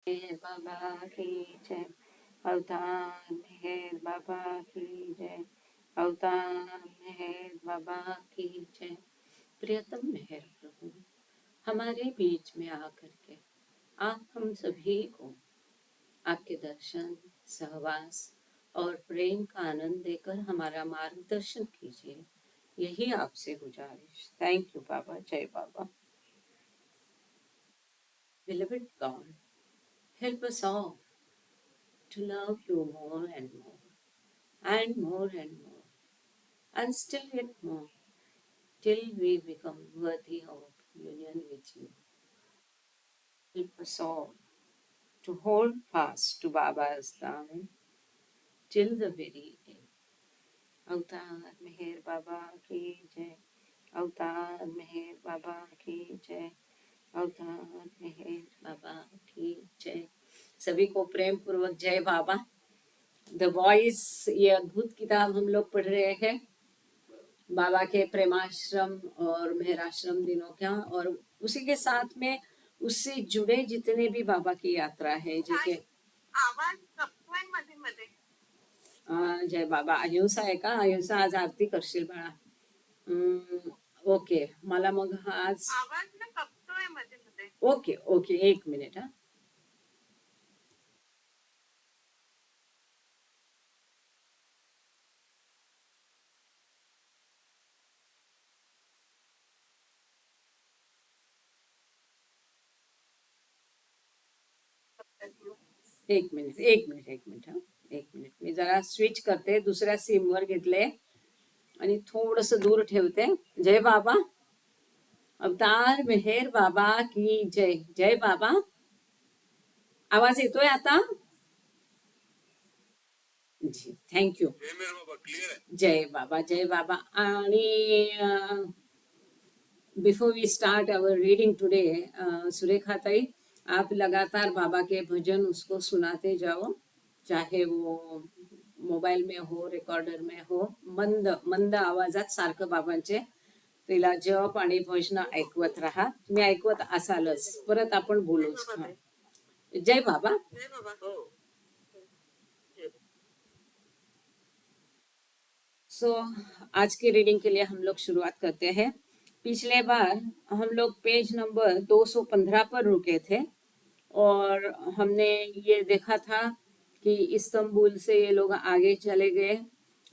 मेहर बाबा की जय। अवतार मेहर बाबा की जय। अवतार मेहर बाबा की जय। प्रियतम मेहर प्रभु, हमारे बीच में आकर के आप हम सभी को आपके दर्शन, सहवास और प्रेम का आनंद देकर हमारा मार्गदर्शन कीजिए, यही आपसे गुजारिश। थैंक यू बाबा। जय बाबा। Beloved God, help us all to love you more and more, and more and more, and still yet more, till we become worthy of union with you. Help us all to hold fast to Baba's Dham till the very end. अवतार मेहर बाबा की जय। अवतार मेहर बाबा की जय। अवतार मेहर बाबा की जय। सभी को प्रेम पूर्वक जय बाबा। द वॉइस, ये अद्भुत किताब हम लोग पढ़ रहे हैं, बाबा के प्रेमाश्रम और मेहराश्रम दिनों का, और उसी के साथ में उससे जुड़े जितने भी बाबा की यात्रा है, जिनके आवाज कपतोय मध्ये मध्ये। जय बाबा। अहिंसा आहे का? अहिंसा आज आरती करशील बाळा? ओके, मला मग आज आवाज ना कपतोय मध्ये मध्ये। ओके ओके, एक मिनिट हा। एक मिनिट हा। एक मिनिट, मी जरा स्विच करते, दुसऱ्या सिम वर घेतले आणि थोडस दूर ठेवते। जय बाबा। अवतार मेहर बाबा की जय। जय बाबा। आवाज येतोय आता? जी, थँक्यू। जय बाबा। जय बाबा। आणि before we start our reading today, Surekha ताई, आप लगातार बाबा के भजन उसको सुनाते जाओ, चाहे वो मोबाईल में हो, रेकॉर्डर में हो, मंद मंद आवाजात सारखं बाबांचे तिला जप आणि भजन ऐकवत राहा। तुम्ही ऐकवत असालच, परत आपण बोलूच। जय बाबा। सो आज की रीडिंग के लिए हम लोग शुरुआत करते हैं। पिछले बार हम लोग पेज नंबर 215 पर रुके थे और हमने ये देखा था कि इस्तांबुल से ये लोग आगे चले गए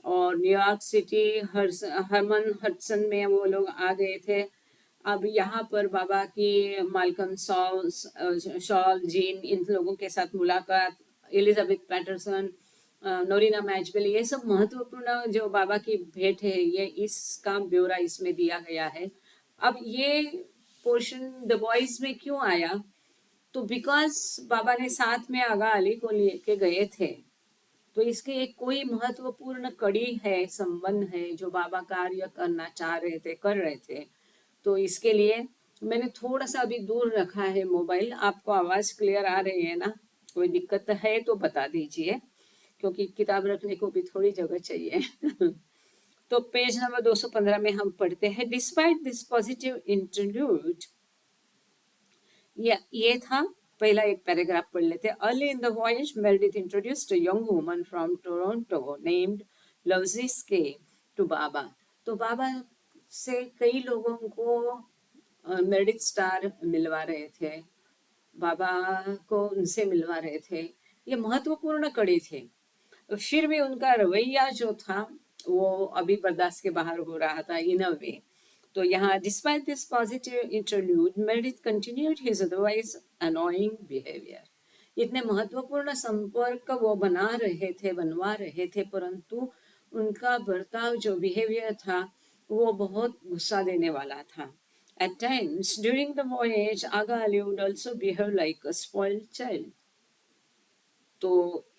और न्यूयॉर्क सिटी हरमन हडसन में वो लोग आ गए थे। अब यहाँ पर बाबा की मालकम शॉल जीन, इन लोगों के साथ मुलाकात, एलिजाबेथ पैटरसन, नोरिना मैचबेल, ये सब महत्वपूर्ण जो बाबा की भेंट है, ये इसका ब्यौरा इसमें दिया गया है। अब ये पोर्शन द वॉइस में क्यों आया? तो बिकॉज बाबा ने साथ में आगा अली को लेके गए थे, तो इसके एक कोई महत्वपूर्ण कड़ी है, संबंध है जो बाबा कार्य करना चाह रहे थे, कर रहे थे। तो इसके लिए मैंने थोड़ा सा अभी दूर रखा है मोबाइल। आपको आवाज क्लियर आ रही है ना? कोई दिक्कत है तो बता दीजिए, क्योंकि किताब रखने को भी थोड़ी जगह चाहिए। तो पेज नंबर 215 में हम पढ़ते हैं, डिस्पाइट दिस पॉजिटिव इंटरल्यूड। ये था पहला एक पैराग्राफ, पढ़ लेते। Early in the voyage Meredith introduced a young woman from Toronto named लवजिस्के टू बाबा। तो बाबा से कई लोगों को मेरेडिथ स्टार मिलवा रहे थे, बाबा को उनसे मिलवा रहे थे। ये महत्वपूर्ण कड़ी थे। फिर भी उनका रवैया जो था वो अभी बर्दाश्त के बाहर हो रहा था इन अ वे। तो यहाँ despite this positive interlude Meredith continued his otherwise annoying behaviour. इतने महत्वपूर्ण संपर्क वो बनवा रहे थे, परंतु उनका बर्ताव जो बिहेवियर था वो बहुत गुस्सा देने वाला था। At times during the voyage, Aga Ali would also behave like a spoiled child. तो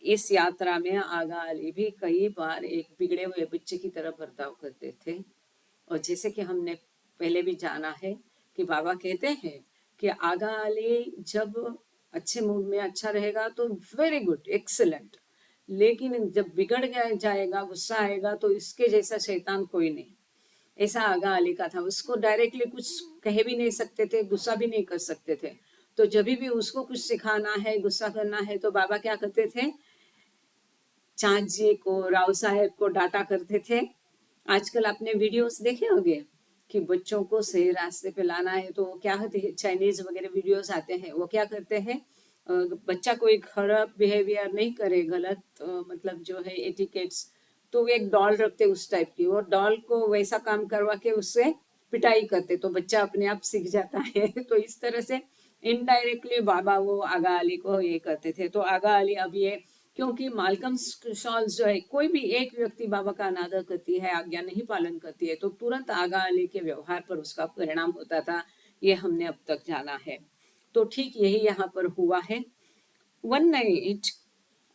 इस यात्रा में आगा अली भी कई बार एक बिगड़े हुए बच्चे की तरह बर्ताव करते थे। और जैसे कि हमने पहले भी जाना है कि बाबा कहते हैं कि आगा अली जब अच्छे मूड में अच्छा रहेगा तो वेरी गुड, एक्सीलेंट, लेकिन जब बिगड़ गया जाएगा, गुस्सा आएगा, तो इसके जैसा शैतान कोई नहीं। ऐसा आगा अली का था। उसको डायरेक्टली कुछ कह भी नहीं सकते थे, गुस्सा भी नहीं कर सकते थे, तो जब भी उसको कुछ सिखाना है, गुस्सा करना है, तो बाबा क्या करते थे, चांद जी को, राव साहेब को डांटा करते थे। आजकल आपने वीडियोस देखे होंगे कि बच्चों को सही रास्ते पे लाना है, तो क्या होते हैं, चाइनीज वगैरह वीडियोस आते हैं, वो क्या करते हैं, बच्चा कोई खराब बिहेवियर नहीं करे, गलत मतलब जो है एटिकेट्स, तो वो एक डॉल रखते उस टाइप की, वो डॉल को वैसा काम करवा के उससे पिटाई करते, तो बच्चा अपने आप सीख जाता है। तो इस तरह से इनडायरेक्टली बाबा वो आगा अली को ये करते थे। तो आगा अली अब ये, क्योंकि मालकम शॉल्स जो है, कोई भी एक व्यक्ति बाबा का अनादर करती है, आज्ञा नहीं पालन करती है, तो तुरंत आगा अली के व्यवहार पर उसका परिणाम होता था, ये हमने अब तक जाना है। तो ठीक यही यहाँ पर हुआ है। वन नाइट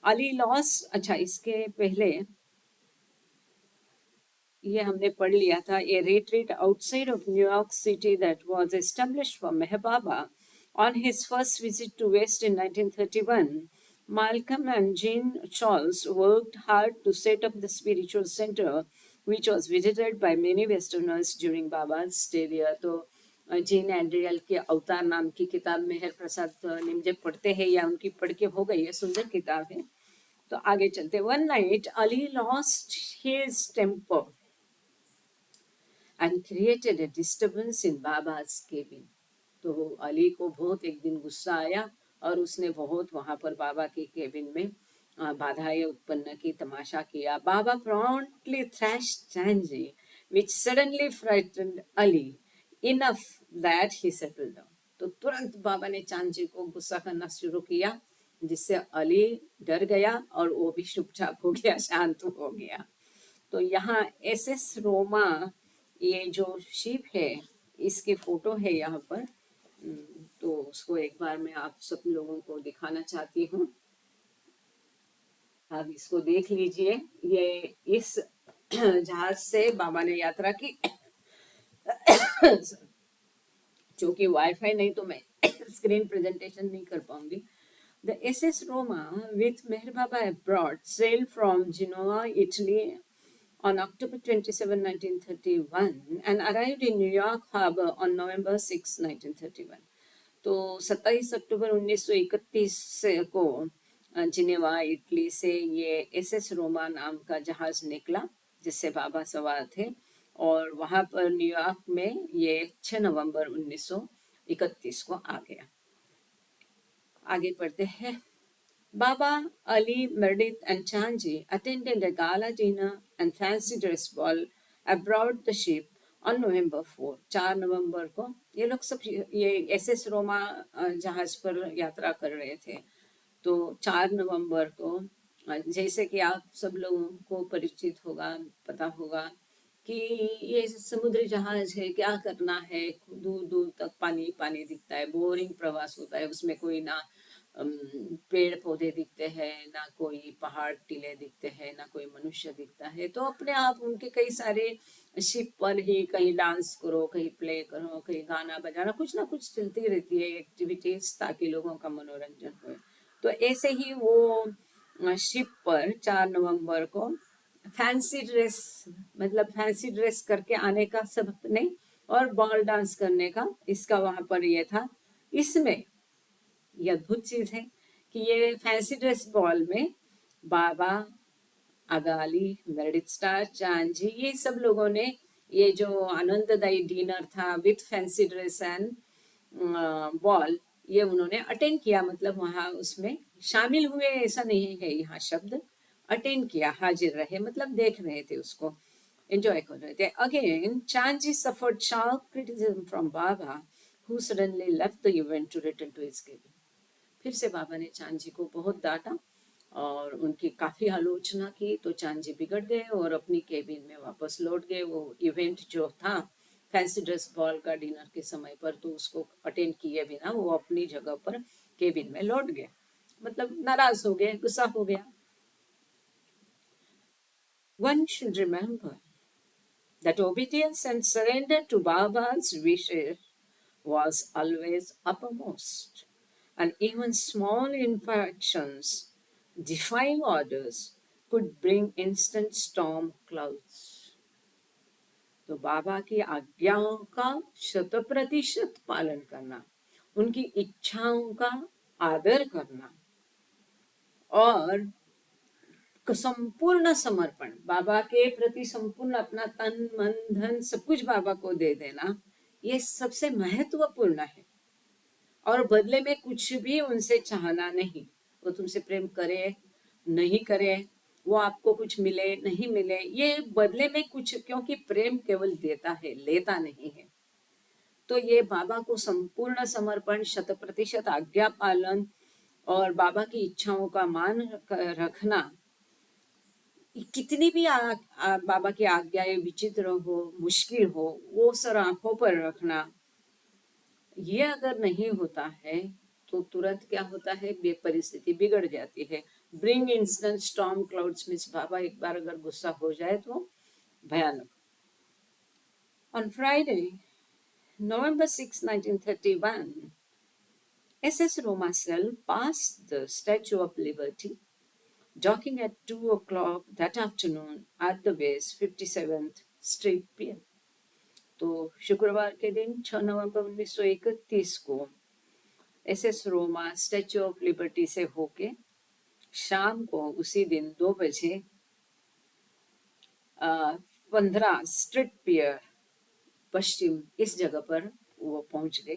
अली लॉस, अच्छा इसके पहले ये हमने पढ़ लिया था, ए retreat outside of New York City that was established for Meher Baba on his first visit to West in 1931. Malcolm and Jean Charles worked hard to set up the spiritual center, which was visited by many Westerners during Baba's stay there. तो gene एंड्रियल के अवतार नाम की किताब मेहर प्रसाद निमजे पढ़ते हैं, या उनकी पढ़ के हो गई है, सुंदर किताब है। तो आगे चलते, one night Ali lost his temper and created a disturbance in Baba's cabin. तो अली को बहुत एक दिन गुस्सा आया और उसने बहुत वहां पर बाबा के केबिन में बाधाएं उत्पन्न की, तमाशा किया। बाबा promptly thrashed Chanji, which suddenly frightened Ali enough that he settled down. तो तुरंत बाबा ने चांजी को गुस्सा करना शुरू किया, जिससे अली डर गया और वो भी चुपचाप हो गया, शांत हो गया। तो यहाँ SS रोमा, ये जो शिप है, इसके फोटो है यहाँ पर। तो उसको एक बार मैं आप सब लोगों को दिखाना चाहती हूँ, आप इसको देख लीजिए। ये इस जहाज से बाबा ने यात्रा की। चूंकि वाईफाई नहीं तो मैं स्क्रीन प्रेजेंटेशन नहीं कर पाऊंगी। The SS Roma with Meher Baba abroad sailed from Genoa, Italy on October 27, 1931 and arrived in New York Harbor on November 6, 1931. तो 27 अक्टूबर 1931 को जिनेवा इटली से ये SS रोमा नाम का जहाज निकला, जिससे बाबा सवार थे, और वहां पर न्यूयॉर्क में ये 6 नवंबर 1931 को आ गया। आगे पढ़ते हैं। Baba, Ali, Meredith, and Chanji attended a gala dinner and fancy dress ball aboard the ship on November 4. 4 नवंबर को ये लोग सब ये SS रोमा जहाज पर यात्रा कर रहे थे। तो 4 नवंबर को, जैसे कि आप सब लोगों को परिचित होगा, पता होगा कि ये समुद्री जहाज है, क्या करना है, दूर दूर तक पानी पानी दिखता है, बोरिंग प्रवास होता है, उसमें कोई ना पेड़ पौधे दिखते हैं, ना कोई पहाड़ टीले दिखते हैं, ना कोई मनुष्य दिखता है। तो अपने आप उनके कई सारे शिप पर ही कहीं डांस करो, कहीं प्ले करो, कहीं गाना बजाना, कुछ ना कुछ चलती रहती है एक्टिविटीज, ताकि लोगों का मनोरंजन हो। तो ऐसे ही वो शिप पर 4 नवंबर को फैंसी ड्रेस, मतलब फैंसी ड्रेस करके आने का सब नहीं, और बॉल डांस करने का, इसका वहां पर ये था। इसमें ये अद्भुत चीज है कि ये फैंसी ड्रेस बॉल में बाबा, अगाली, मेरेडिथ स्टार, चांजी, ये सब लोगों ने ये जो आनंददायी डिनर था with fancy dress and ball, ये उन्होंने अटेंड किया, मतलब वहां उसमें शामिल हुए ऐसा नहीं है यहाँ शब्द, अटेंड किया, हाजिर रहे, मतलब देख रहे थे उसको, एंजॉय कर रहे थे। Again Chanji suffered sharp criticism from Baba who suddenly left the event to return to his cabin. फिर से बाबा ने चांजी को बहुत डांटा और उनकी काफी आलोचना की, तो चांजी बिगड़ गए और अपनी केबिन में वापस लौट गए। वो इवेंट जो था फैंसी ड्रेस बॉल का डिनर के समय पर, तो उसको अटेंड किए बिना वो अपनी जगह पर केबिन में लौट गए, मतलब नाराज हो गए, गुस्सा हो गया। One should remember that obedience and surrender to Baba's wishes was always uppermost, and even small infractions defying orders could bring instant storm clouds. तो बाबा की आज्ञाओं का 100% पालन करना उनकी इच्छाओं का आदर करना और संपूर्ण समर्पण, बाबा के प्रति संपूर्ण अपना तन मन धन सब कुछ बाबा को दे देना, ये सबसे महत्वपूर्ण है। और बदले में कुछ भी उनसे चाहना नहीं। वो तुमसे प्रेम करे नहीं करे, वो आपको कुछ मिले नहीं मिले, ये बदले में कुछ, क्योंकि प्रेम केवल देता है, लेता नहीं है। तो ये बाबा को संपूर्ण समर्पण, 100% आज्ञा पालन और बाबा की इच्छाओं का मान रखना, कितनी भी बाबा की आज्ञाएं विचित्र हो, मुश्किल हो, वो सर आंखों पर रखना, ये अगर नहीं होता है तो तुरंत क्या होता है, परिस्थिति बिगड़ जाती है। Bring instant storm clouds means Baba एक बार अगर गुस्सा हो जाए तो भयानक। On Friday November 6, 1931, SS Roma cell passed the Statue of Liberty, docking at 2 o'clock that afternoon at the West 57th Street Pier. तो शुक्रवार के दिन 6 नवंबर 1931 को SS Roma statue of liberty से होके शाम को उसी दिन 2 बजे 15 स्ट्रीट पियर पश्चिम इस जगह पर वो पहुंच गए।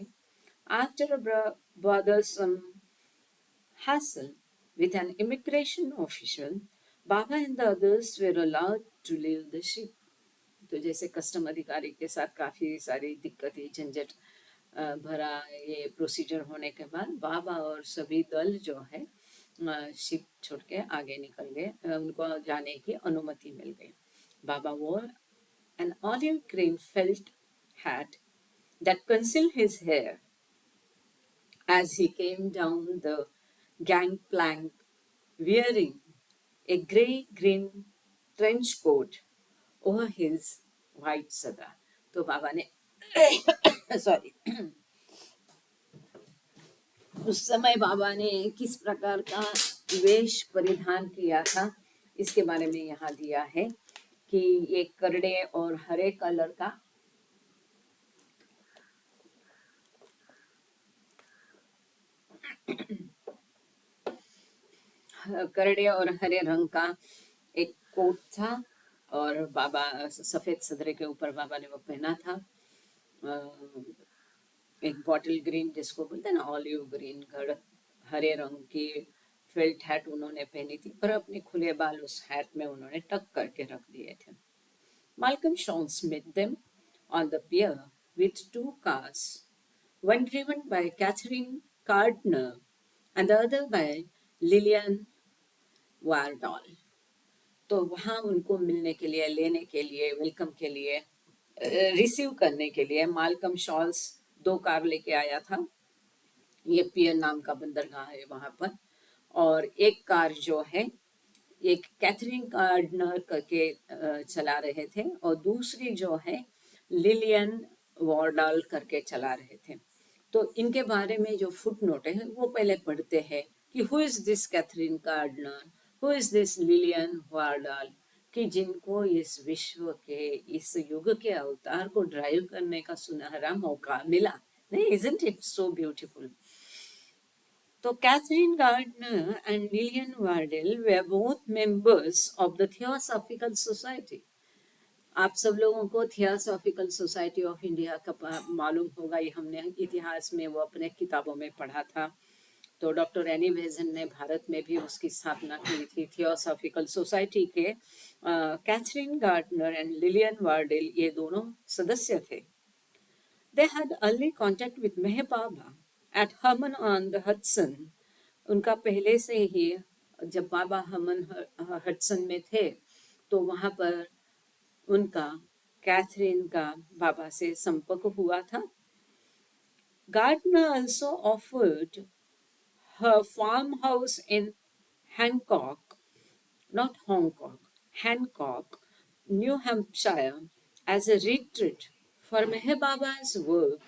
After bothersome hassle with an immigration official, Baba and the others were allowed to leave the ship. तो जैसे कस्टम अधिकारी के साथ काफी सारी दिक्कतें झंझट भरा ये प्रोसीजर होने के बाद बाबा और सभी दल जो है शिप छोड़ के आगे निकल गए, उनको जाने की अनुमति मिल गई। बाबा wore an olive green felt hat that concealed his hair as he came down the gangplank, wearing a grey-green trench coat over his white sada. तो बाबा ने सॉरी उस समय बाबा ने किस प्रकार का वेश परिधान किया था, इसके बारे में यहाँ दिया है कि ये करड़े और हरे कलर का करड़े और हरे रंग का एक कोट था और बाबा सफेद सदरे के ऊपर बाबा ने वो पहना था। एक बॉटल ग्रीन जिसको बोलते हैं ना, ऑलिव ग्रीन हरे रंग की फेल्ट हैट उन्होंने पहनी थी और अपने खुले बाल उस हैट में उन्होंने टक करके रख दिए थे। Malcolm Shawns met them on the pier with 2 cars, one driven by Catherine Gardner and the other by Lillian Wardall. तो वहाँ उनको मिलने के लिए, लेने के लिए, वेलकम के लिए, रिसीव करने के लिए मालकम शॉल्स 2 कार लेके आया था। ये पियर नाम का बंदरगाह है वहां पर। और एक कार जो है एक कैथरीन गार्डनर करके चला रहे थे और दूसरी जो है लिलियन वॉर्डाल करके चला रहे थे। तो इनके बारे में जो फुट नोट है वो पहले पढ़ते हैं कि who is this Catherine Gardner, who is this Lillian Wardall, कि जिनको इस विश्व के इस युग के अवतार को ड्राइव करने का सुनहरा मौका मिला। नहीं, isn't it so beautiful. So Catherine Gardner and Lillian Wardell were both members of the Theosophical Society. आप सब लोगों को थियोसॉफिकल सोसाइटी ऑफ इंडिया का मालूम होगा, ये हमने इतिहास में वो अपने किताबों में पढ़ा था। तो डॉक्टर एनी बेजन ने भारत में भी उसकी स्थापना की थी। थियोसॉफिकल सोसाइटी के कैथरीन गार्डनर एंड लिलियन वार्डेल ये दोनों सदस्य थे। They had early contact with Meher Baba at Herman on the Hudson. उनका पहले से ही जब बाबा हर्मन हडसन में थे तो वहां पर उनका कैथरीन का बाबा से संपर्क हुआ था। Gardner also offered her farmhouse in Hancock, not Hong Kong, Hancock, New Hampshire, as a retreat for Meher Baba's work,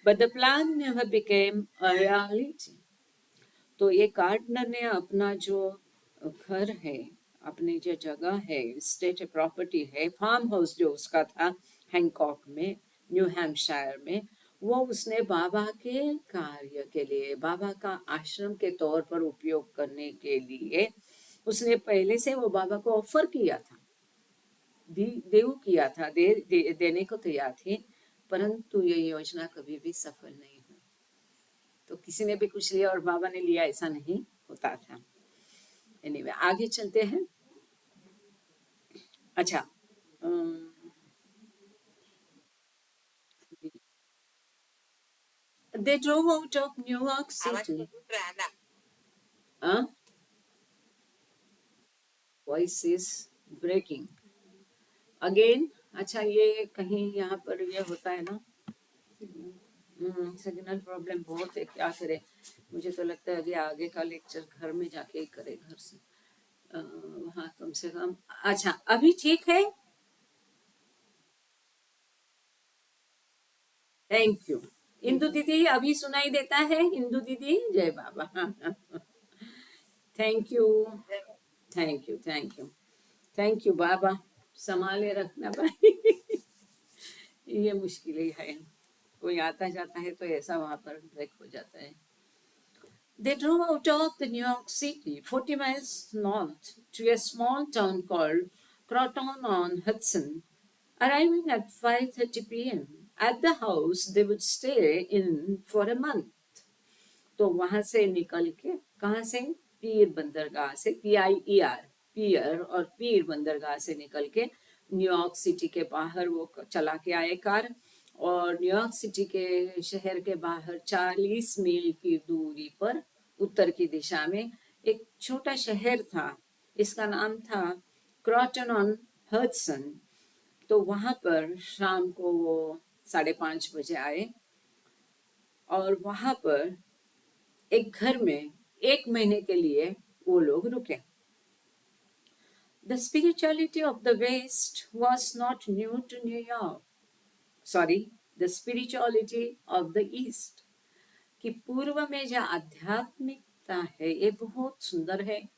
but the plan never became a reality. तो ये गार्डनर ने अपना जो घर है, अपनी जो जगह है, स्टेट प्रॉपर्टी है, फार्म हाउस जो उसका था हैंकॉक में, न्यू हैम्पशायर में, वो उसने बाबा के कार्य के लिए, बाबा का आश्रम के तौर पर उपयोग करने के लिए उसने पहले से वो बाबा को ऑफर किया था, देव किया था, देने को तैयार थे, परंतु ये योजना कभी भी सफल नहीं हुई। तो किसी ने भी कुछ लिया और बाबा ने लिया, ऐसा नहीं होता था। एनीवे, आगे चलते हैं। अच्छा, they drove out of New York City. Voice is breaking again. अच्छा, ये कहीं यहाँ पर ये होता है ना, सिग्नल प्रॉब्लम बहुत है, क्या करे। मुझे तो लगता है अभी आगे का लेक्चर घर में जाके ही करे, घर से वहाँ कम से कम। अच्छा, अभी ठीक है। थैंक यू इंदु दीदी, अभी सुनाई देता है इंदु दीदी? जय Baba. Thank you, thank you, thank you, thank you Baba, संभाले रखना भाई। ये मुश्किल ही है, कोई आता जाता है तो ऐसा वहां पर ब्रेक हो जाता है। They drove out of the New York City, 40 miles north, to a small town called Croton-on-Hudson, arriving at 5:30 p.m. At the house they would stay in for a month. तो वहां से निकल के, कहाँ से? पीर बंदरगाह से, PIER, पीर, और पीर बंदरगाह से निकल के न्यूयॉर्क सिटी के बाहर वो चला के आए कार। और न्यूयॉर्क सिटी के शहर के बाहर 40 मील की दूरी पर उत्तर की दिशा में एक छोटा शहर था, इसका नाम था क्रॉटन ऑन हडसन। तो वहां पर शाम को वो 5:30 बजे आए और वहां पर एक घर में 1 महीने के लिए वो लोग रुके। The spirituality of the West was not new to New York. Sorry, the spirituality of the East. कि पूर्व में जो आध्यात्मिकता है ये बहुत सुंदर है।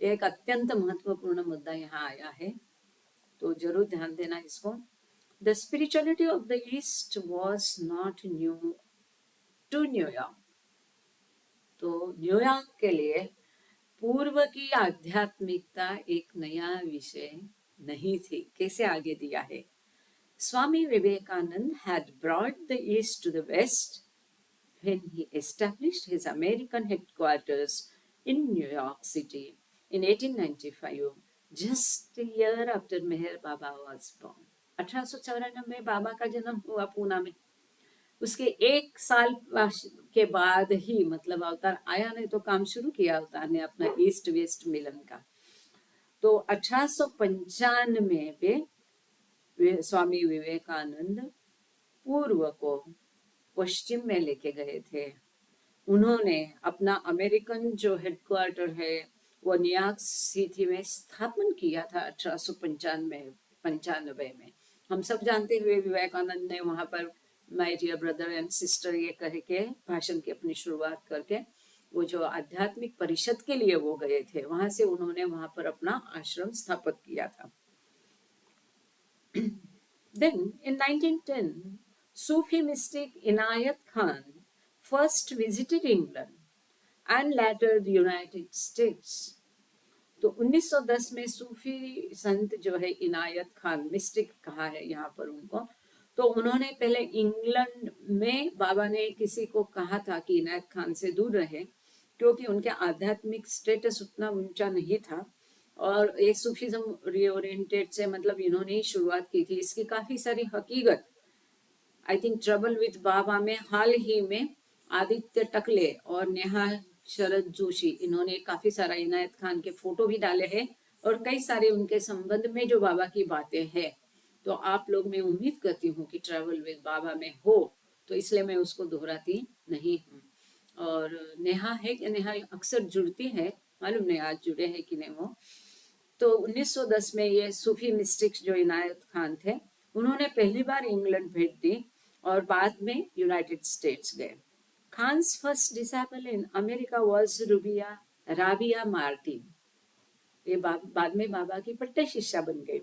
एक अत्यंत महत्वपूर्ण मुद्दा यहाँ आया है, तो जरूर ध्यान देना इसको। The spirituality of the East was not new to New York. तो न्यूयॉर्क के लिए पूर्व की आध्यात्मिकता एक नया विषय नहीं थी। कैसे आगे दिया है? Swami Vivekananda had brought the East to the West when he established his American headquarters in New York City in 1895, just a year after Meher Baba was born. 1894 में बाबा का जन्म हुआ पूना में। उसके 1 साल के बाद ही, मतलब अवतार आया नहीं तो काम शुरू किया अवतार ने अपना ईस्ट वेस्ट मिलन का। तो 1895 में स्वामी विवेकानंद पूर्व को पश्चिम में लेके गए थे। उन्होंने अपना अमेरिकन जो हेडक्वार्टर है वो न्यूयॉर्क सिटी में स्थापन किया था 1895 में। हम सब जानते हुए विवेकानंद ने वहां पर my dear brother and sister ये कह के भाषण की अपनी शुरुआत करके वो जो आध्यात्मिक परिषद के लिए वो गए थे, वहां से उन्होंने वहां पर अपना आश्रम स्थापित किया था। Then in 1910, Sufi mystic Inayat Khan first visited England and later the United States. तो 1910 में सूफी संत जो है इनायत खान, मिस्टिक कहा है यहाँ पर उनको, तो उन्होंने पहले इंग्लैंड में, बाबा ने किसी को कहा था कि इनायत खान से दूर रहे क्योंकि उनके आध्यात्मिक स्टेटस उतना ऊंचा नहीं था और ये सूफीज्म रीओरिएंटेड से मतलब इन्होंने ही शुरुआत की थी। इसकी काफी सारी हकीकत आई थिंक ट्रबल विद बाबा में हाल ही में आदित्य टकले और नेहा शरद जोशी, इन्होंने काफी सारा इनायत खान के फोटो भी डाले हैं और कई सारे उनके संबंध में जो बाबा की बातें हैं। तो आप लोग, मैं उम्मीद करती हूँ कि ट्रैवल विद बाबा में हो, तो इसलिए मैं उसको दोहराती नहीं हूँ। और नेहा है कि नेहा अक्सर जुड़ती है, मालूम नहीं आज जुड़े हैं कि नहीं वो। तो 1910 में ये सूफी मिस्टिक्स जो इनायत खान थे, उन्होंने पहली बार इंग्लैंड भेज दी और बाद में यूनाइटेड स्टेट्स गए। Khan's first disciple in America was Rabia Martin. ये बाद में बाबा की पट्टे शिष्या बन गई।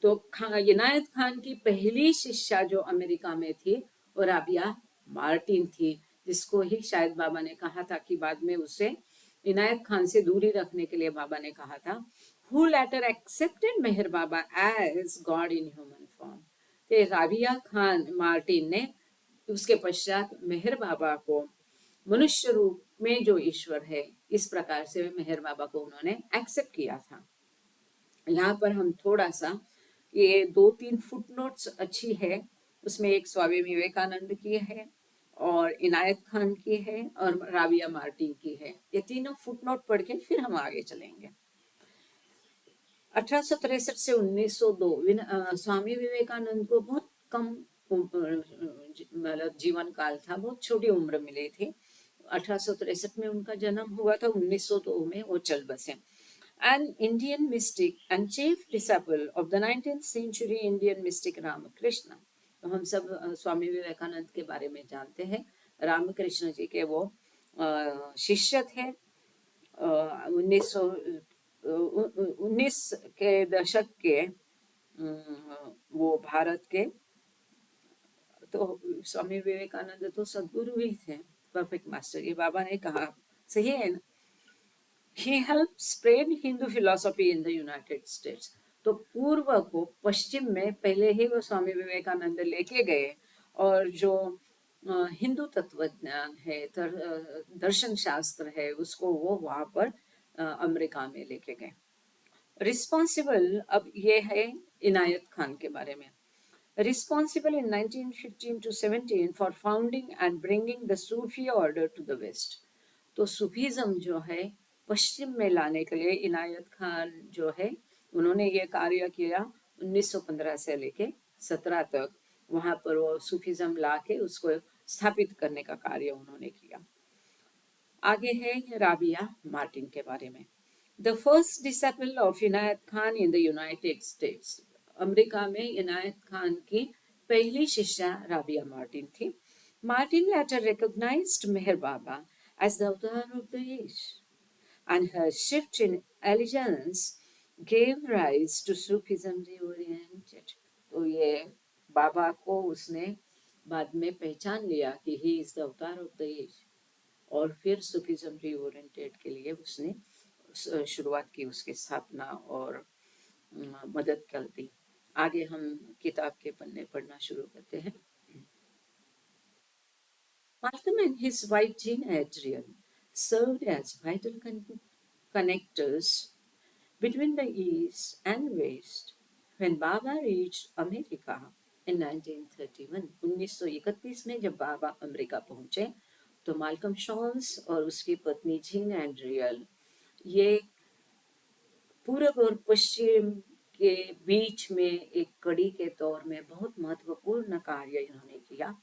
तो इनायत खान की पहली शिष्या जो अमेरिका में थी वो राबिया मार्टिन थी, जिसको ही शायद बाबा ने कहा था कि बाद में उसे इनायत खान से दूरी रखने के लिए बाबा ने कहा था, who later accepted Mehar Baba as God in human form। तो राबिया खान मार्टिन ने उसके पश्चात मेहर बाबा को मनुष्य रूप में जो ईश्वर है, इस प्रकार से मेहर बाबा को उन्होंने एक्सेप्ट किया था। यहाँ पर हम थोड़ा सा ये 2-3 फुटनोट्स अच्छी है, उसमें एक स्वामी विवेकानंद की है और इनायत खान की है और राबिया मार्टिन की है। ये तीनों फुटनोट पढ़ के फिर हम आगे चलेंगे। 1863 से 1902 स्वामी विवेकानंद को बहुत कम मतलब जीवन काल था, बहुत छोटी उम्र मिली थी। 1863 में उनका जन्म हुआ था, 1902 में वो चल बसे। An Indian mystic and chief disciple of the 19th century Indian mystic Ramakrishna। तो हम सब स्वामी विवेकानंद के बारे में जानते हैं। रामकृष्ण जी के वो शिष्य थे। 1919 के दशक के वो भारत के तो स्वामी विवेकानंद तो सदगुरु ही थे, परफेक्ट मास्टर। ये बाबा ने कहा, सही है ना, He helped spread Hindu philosophy in the United States। तो पूर्व को पश्चिम में पहले ही वो स्वामी विवेकानंद लेके गए और जो हिंदू तत्वज्ञान है, दर्शन शास्त्र है, उसको वो वहाँ पर अमेरिका में लेके गए। रिस्पॉन्सिबल, अब ये है इनायत खान के बारे में। Responsible in 1915 to 17 for founding and bringing the Sufi order to the West। तो सूफीज्म जो है पश्चिम में लाने के लिए इनायत खान जो है, उन्होंने ये कार्य किया 1915 से लेके 17 तक। वहाँ पर वो सूफीज्म ला के उसको स्थापित करने का कार्य उन्होंने किया। आगे है राबिया मार्टिन के बारे में। The first disciple of Inayat Khan in the United States. America में इनायत खान की पहली शिष्या राबिया मार्टिन थी। Martin later recognized Meher Baba as the avatar of the age, and her shift in allegiance gave rise to Sufism reoriented। तो ये बाबा को उसने बाद में पहचान लिया कि he is the avatar of the age, और फिर सूफिज्म रीओरिएंटेड के लिए उसने शुरुआत की, उसकी स्थापना और मदद कर दी। आगे हम किताब के पन्ने पढ़ना शुरू करते हैं। Malcolm and his wife Jean Adrian served as vital connectors between the East and West when Baba reached America in 1931। 1931 में जब बाबा अमेरिका पहुंचे तो माल्कम शॉल्स और उसकी पत्नी जीन एंड्रियल ये पूर्व और पश्चिम के बीच में एक कड़ी के तौर में बहुत महत्वपूर्ण कार्य इन्होंने किया।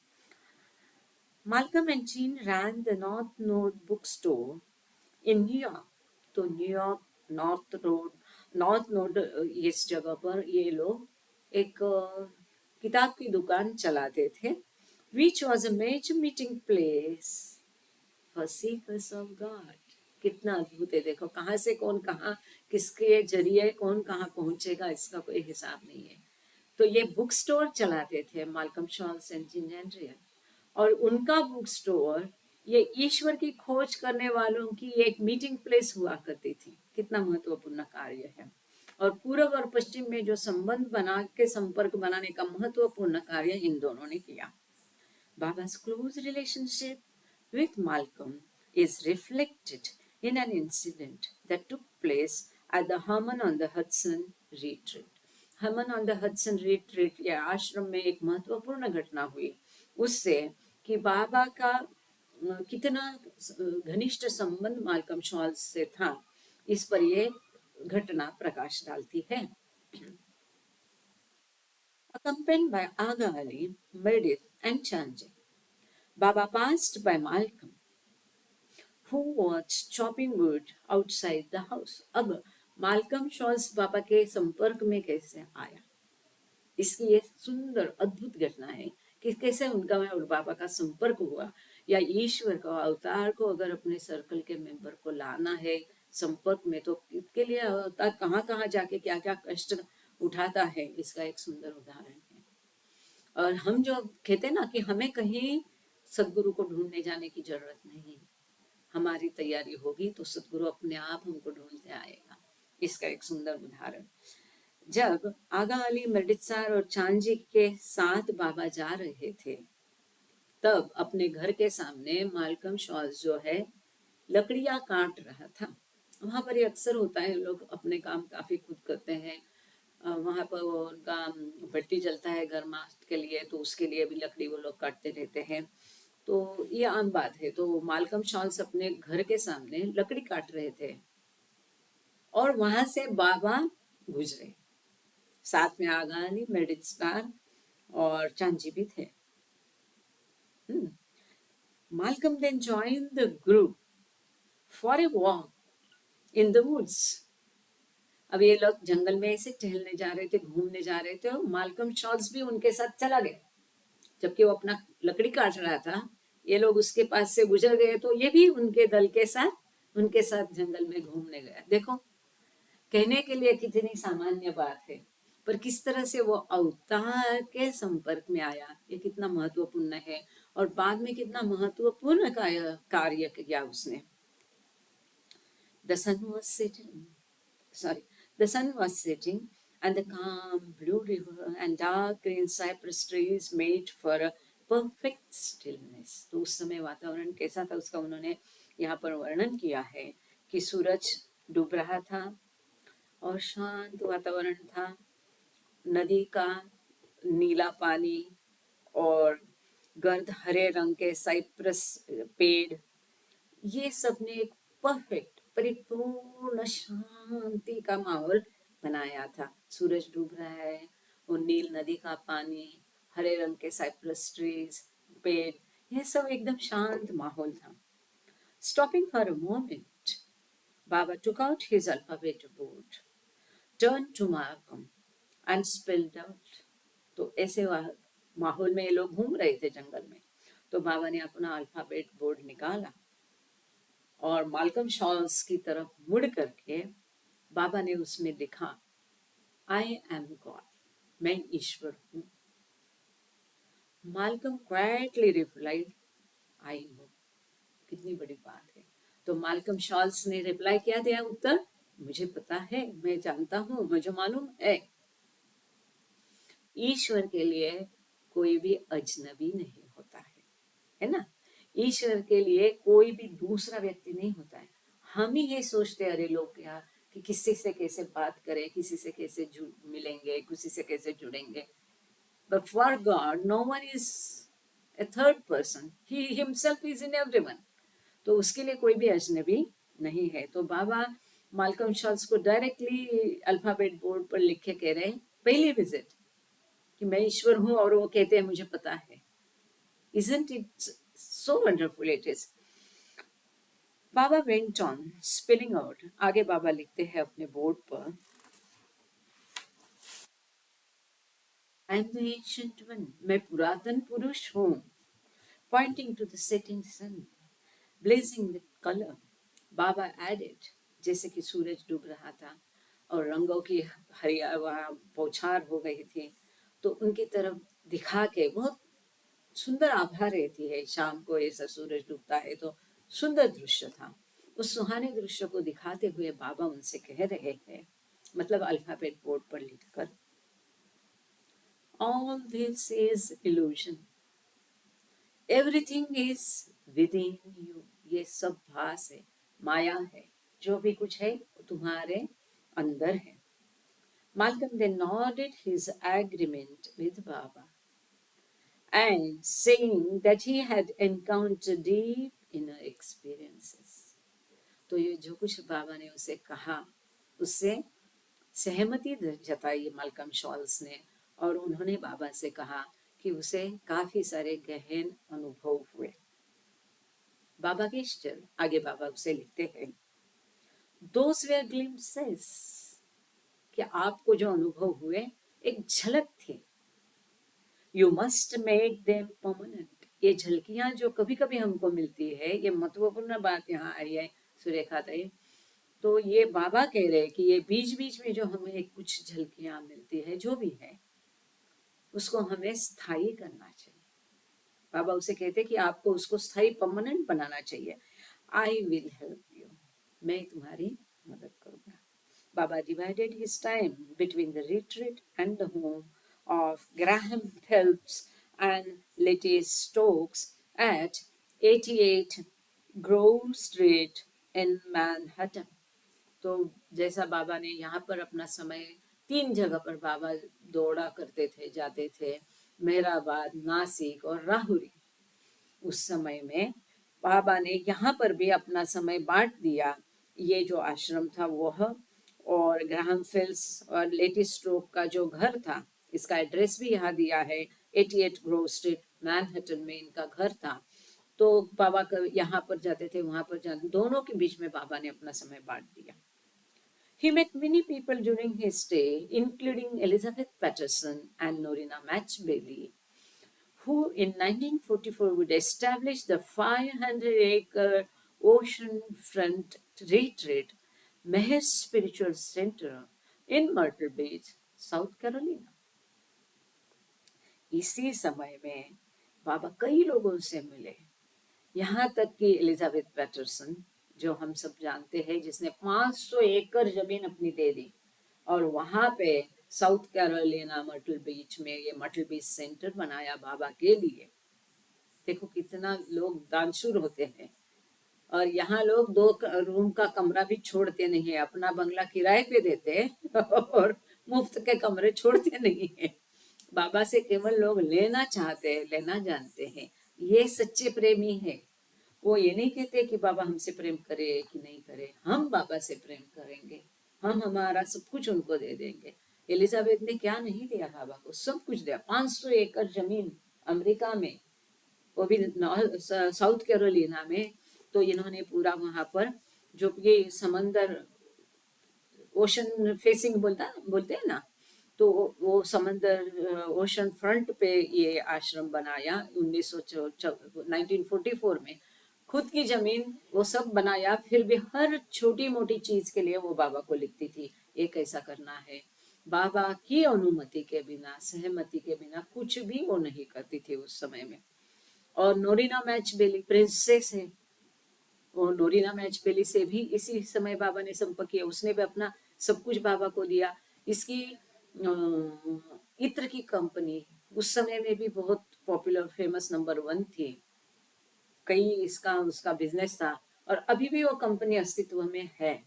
Malcolm and Jean ran the North Node bookstore in New York। तो न्यूयॉर्क नॉर्थ नोड इस जगह पर ये लोग एक किताब की दुकान चलाते थे, which was a major meeting place for seekers of God। कितना अद्भुत है, देखो कहाँ से कौन कहाँ, किसके जरिए कौन कहाँ पहुंचेगा, इसका कोई हिसाब नहीं है। तो ये बुक स्टोर चलाते थे माल्कम शॉल्स एंड जीन एंड्रियल, और उनका बुक स्टोर ये ईश्वर की खोज करने वालों की एक मीटिंग प्लेस हुआ करती थी। कितना महत्वपूर्ण कार्य है। और पूर्व और पश्चिम में जो संबंध बना के संपर्क बनाने का महत्वपूर्ण कार्य इन दोनों ने किया। Baba's close relationship with Malcolm is reflected in an incident that took place at the Herman on the Hudson retreat। Harmon on the Hudson retreat या आश्रम में एक महत्वपूर्ण घटना हुई उससे कि बाबा का कितना घनिष्ठ संबंध माल्कम शॉल्स से था, इस पर ये घटना प्रकाश डालती है। Accompanied by Aga Ali, Meredith and Chanjay, Baba passed by Malcolm, who was chopping wood outside the house। अब माल्कम शॉल्स बाबा के संपर्क में कैसे आया, इसकी ये सुंदर अद्भुत घटना है कि कैसे उनका और बाबा का संपर्क हुआ। या ईश्वर का अवतार को अगर अपने सर्कल के मेंबर को लाना है संपर्क में, तो इसके लिए अवतार कहाँ कहाँ जाके क्या क्या कष्ट उठाता है, इसका एक सुंदर उदाहरण है। और हम जो कहते हैं ना कि हमें कहीं सदगुरु को ढूंढने जाने की जरूरत नहीं, हमारी तैयारी होगी तो सदगुरु अपने आप हमको ढूंढते आएगा। इसका एक सुंदर उदाहरण, जब आगा अली मर्डिसार और चांजी के साथ बाबा जा रहे थे, तब अपने घर के सामने मालकम शॉल्स जो है लकड़ियां काट रहा था। वहां पर ये अक्सर होता है, लोग अपने काम काफी खुद करते हैं। वहां पर वो उनका भट्टी जलता है गर्मा के लिए, तो उसके लिए भी लकड़ी वो लोग काटते रहते हैं। तो ये आम बात है। तो मालकम शॉल्स अपने घर के सामने लकड़ी काट रहे थे और वहां से बाबा गुजरे, साथ में आगानी मेडिट स्टार और चांजी भी थे। Malcolm then join the group for a walk in the woods. अब ये लोग जंगल में ऐसे टहलने जा रहे थे, घूमने जा रहे थे, और मालकम शॉल्स भी उनके साथ चला गया। जबकि वो अपना लकड़ी काट रहा था, ये लोग उसके पास से गुजर गए, तो ये भी उनके दल के साथ उनके साथ जंगल में घूमने गया। देखो, कहने के लिए कितनी सामान्य बात है, पर किस तरह से वो अवतार के संपर्क में आया, ये कितना महत्वपूर्ण है। और बाद में कितना महत्वपूर्ण कार्य किया उसने। The sun was setting, sorry, the sun was setting, and the calm blue river and dark green cypress trees made for a perfect stillness. तो उस समय वातावरण कैसा था उसका उन्होंने यहाँ पर वर्णन किया है कि सूरज डूब रहा था और शांत वातावरण था। नदी का नीला पानी और गर्द हरे रंग के साइप्रस पेड़, ये सब ने एक परफेक्ट परिपूर्ण शांति का माहौल बनाया था। सूरज डूब रहा है, वो नील नदी का पानी, हरे रंग के साइप्रस ट्रीज, पेड़, ये सब एकदम शांत माहौल था। Stopping for a moment, Baba took out his alphabet board, turned to Malcolm and spelled out. तो ऐसे माहौल में ये लोग घूम रहे थे जंगल में, तो बाबा ने अपना अल्फाबेट बोर्ड निकाला और मालकम शॉल्स की तरफ मुड़ करके बाबा ने उसमें लिखा, आई एम गॉड, मैं ईश्वर हूं। Malcolm quietly replied, I know. कितनी बड़ी बात है। तो मालकम शॉल्स ने रिप्लाई किया, दिया उत्तर, मुझे पता है, मैं जानता हूं, मुझे मालूम है। ईश्वर के लिए कोई भी अजनबी नहीं होता है ना। ईश्वर के लिए कोई भी दूसरा व्यक्ति नहीं होता है। हम ही ये सोचते अरे लोग क्या, कि किसी से कैसे बात करें, किसी से कैसे मिलेंगे, किसी से कैसे जुड़ेंगे। But for god no one is a third person, he himself is in everyone. तो उसके लिए कोई भी अजनबी नहीं है। तो बाबा मालकम शॉल्स को डायरेक्टली अल्फाबेट बोर्ड पर लिख के कह रहे हैं, पहली विजिट, कि मैं ईश्वर हूं, और वो कहते हैं मुझे पता है। Isn't it so wonderful it is? Baba went on spelling out. आगे बाबा लिखते हैं अपने बोर्ड पर, I am the ancient one. मैं पुरातन पुरुष हूँ. Pointing to the setting sun, blazing with color. Baba added, जैसे कि सूरज डूब रहा था और रंगों की हरिया वहाँ बौछार हो गई थी, तो उनकी तरफ दिखा के बहुत सुंदर आभा रहती है। शाम को ऐसा सूरज डूबता है तो सुंदर दृश्य था। उस सुहाने दृश्य को दिखाते हुए बाबा उनसे कह रहे हैं, मतलब अल्फाबेट बोर्ड पर लिखकर, all this is illusion, everything is with in you. ये सब भास है, माया है, जो भी कुछ है वो तुम्हारे अंदर है। Malcolm then nodded his agreement with Baba and saying that he had encountered deep inner experiences. तो ये जो कुछ बाबा ने उसे कहा, उससे सहमति जताई मालकम शॉल्स ने, और उन्होंने बाबा से कहा कि उसे काफी सारे गहन अनुभव हुए। बाबा के स्टिल आगे बाबा उसे लिखते हैं, Those were glimpses, कि आपको जो अनुभव हुए एक झलक थी। You must make them permanent. ये झलकियां जो कभी कभी हमको मिलती है, ये महत्वपूर्ण बात यहाँ आई है सुरेखा ताई। तो ये बाबा कह रहे हैं कि ये बीच बीच में जो हमें कुछ झलकियां मिलती है, जो भी है, उसको हमें स्थायी करना चाहिए। बाबा उसे कहते कि आपको उसको स्थायी परमानेंट बनाना चाहिए। आई विल हेल्प यू, मैं तुम्हारी मदद करूंगा। Baba divided his time between the retreat and the home of Graham Phelps and Letty Stokes at 88 Grove Street in Manhattan. तो जैसा बाबा ने यहाँ पर अपना समय, 3 जगह पर बाबा दौड़ा करते थे, जाते थे, मेहराबाद, नासिक और राहुरी। उस समय में बाबा ने यहाँ पर भी अपना समय बांट दिया। ये जो आश्रम था वह, और ग्राहम फिल्स और लेटी स्ट्रोक का जो घर था, इसका एड्रेस भी यहाँ दिया है, 88 ग्रोव स्ट्रीट मैनहट्टन में इनका घर था। तो बाबा का यहाँ पर जाते थे, वहां पर जाते, दोनों के बीच में बाबा ने अपना समय बांट दिया। He met many people during his stay, including Elizabeth Patterson and Norina Matchbailey, who in 1944 would establish the 500-acre oceanfront retreat Meher Spiritual Center in Myrtle Beach, South Carolina. इसी समय में बाबा कई लोगों से मिले, यहाँ तक कि एलिजाबेथ पैटरसन, जो हम सब जानते हैं, जिसने 500 एकड़ जमीन अपनी दे दी, और वहां पे साउथ कैरोलिना मर्टल बीच में ये मर्टल बीच सेंटर बनाया बाबा के लिए। देखो कितना लोग दानशूर होते हैं। और यहाँ लोग 2 रूम का कमरा भी छोड़ते नहीं है, अपना बंगला किराए पे देते हैं और मुफ्त के कमरे छोड़ते नहीं है। बाबा से केवल लोग लेना चाहते हैं, लेना जानते हैं। ये सच्चे प्रेमी है। वो ये नहीं कहते कि बाबा हमसे प्रेम करे कि नहीं करे, हम बाबा से प्रेम करेंगे, हम हमारा सब कुछ उनको दे देंगे। एलिजाबेथ ने क्या नहीं दिया बाबा को, सब कुछ दिया। 500 एकड़ जमीन अमेरिका में, वो भी साउथ कैरोलिना में। तो इन्होंने पूरा वहां पर, जो ये समंदर, ओशन फेसिंग बोलते हैं ना, तो वो समंदर, ओशन फ्रंट पे ये आश्रम बनाया 1944 में। खुद की जमीन वो सब बनाया, फिर भी हर छोटी मोटी चीज के लिए वो बाबा को लिखती थी, ये कैसा करना है। बाबा की अनुमति के बिना, सहमति के बिना कुछ भी वो नहीं करती थी उस समय में। और नोरिना मैच बेली प्रिंसेस है, और नोरिना मैच बेली से भी इसी समय बाबा ने संपर्क किया, उसने भी अपना सब कुछ बाबा को दिया। इसकी इत्र की कंपनी उस समय में भी बहुत पॉपुलर, फेमस, नंबर 1 थी। कई इसका उसका बिजनेस था, और अभी भी वो कंपनी अस्तित्व में है।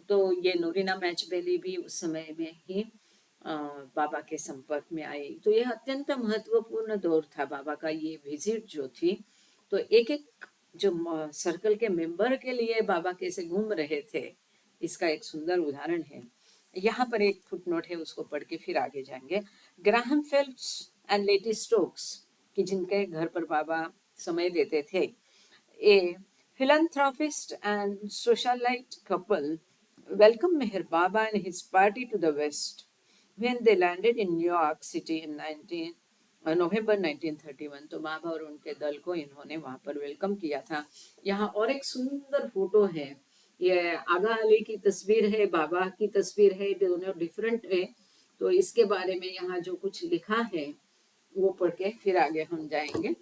तो ये नूरिना मैचबेली भी उस समय में ही बाबा के संपर्क में आई। तो यह अत्यंत महत्वपूर्ण दौर था बाबा का, ये विजिट जो थी। तो एक एक जो सर्कल के मेंबर के लिए बाबा कैसे घूम रहे थे, इसका एक सुंदर उदाहरण है। यहाँ पर एक फुटनोट है, उसको पढ़ के फिर आगे जाएंगे। ग्राहम फेल्प्स एंड लेटी स्टोक्स, कि जिनके घर पर बाबा समय देते थे, a philanthropist and socialite couple welcomed Meher Baba and his party to the West when they landed in New York City in November 1931। तो बाबा और उनके दल को इन्होंने वहां पर वेलकम किया था। यहाँ और एक सुंदर फोटो है, ये आगा अली की तस्वीर है, बाबा की तस्वीर है, दोनों डिफरेंट है। तो इसके बारे में यहाँ जो कुछ लिखा है वो पढ़ के फिर आगे हम जाएंगे।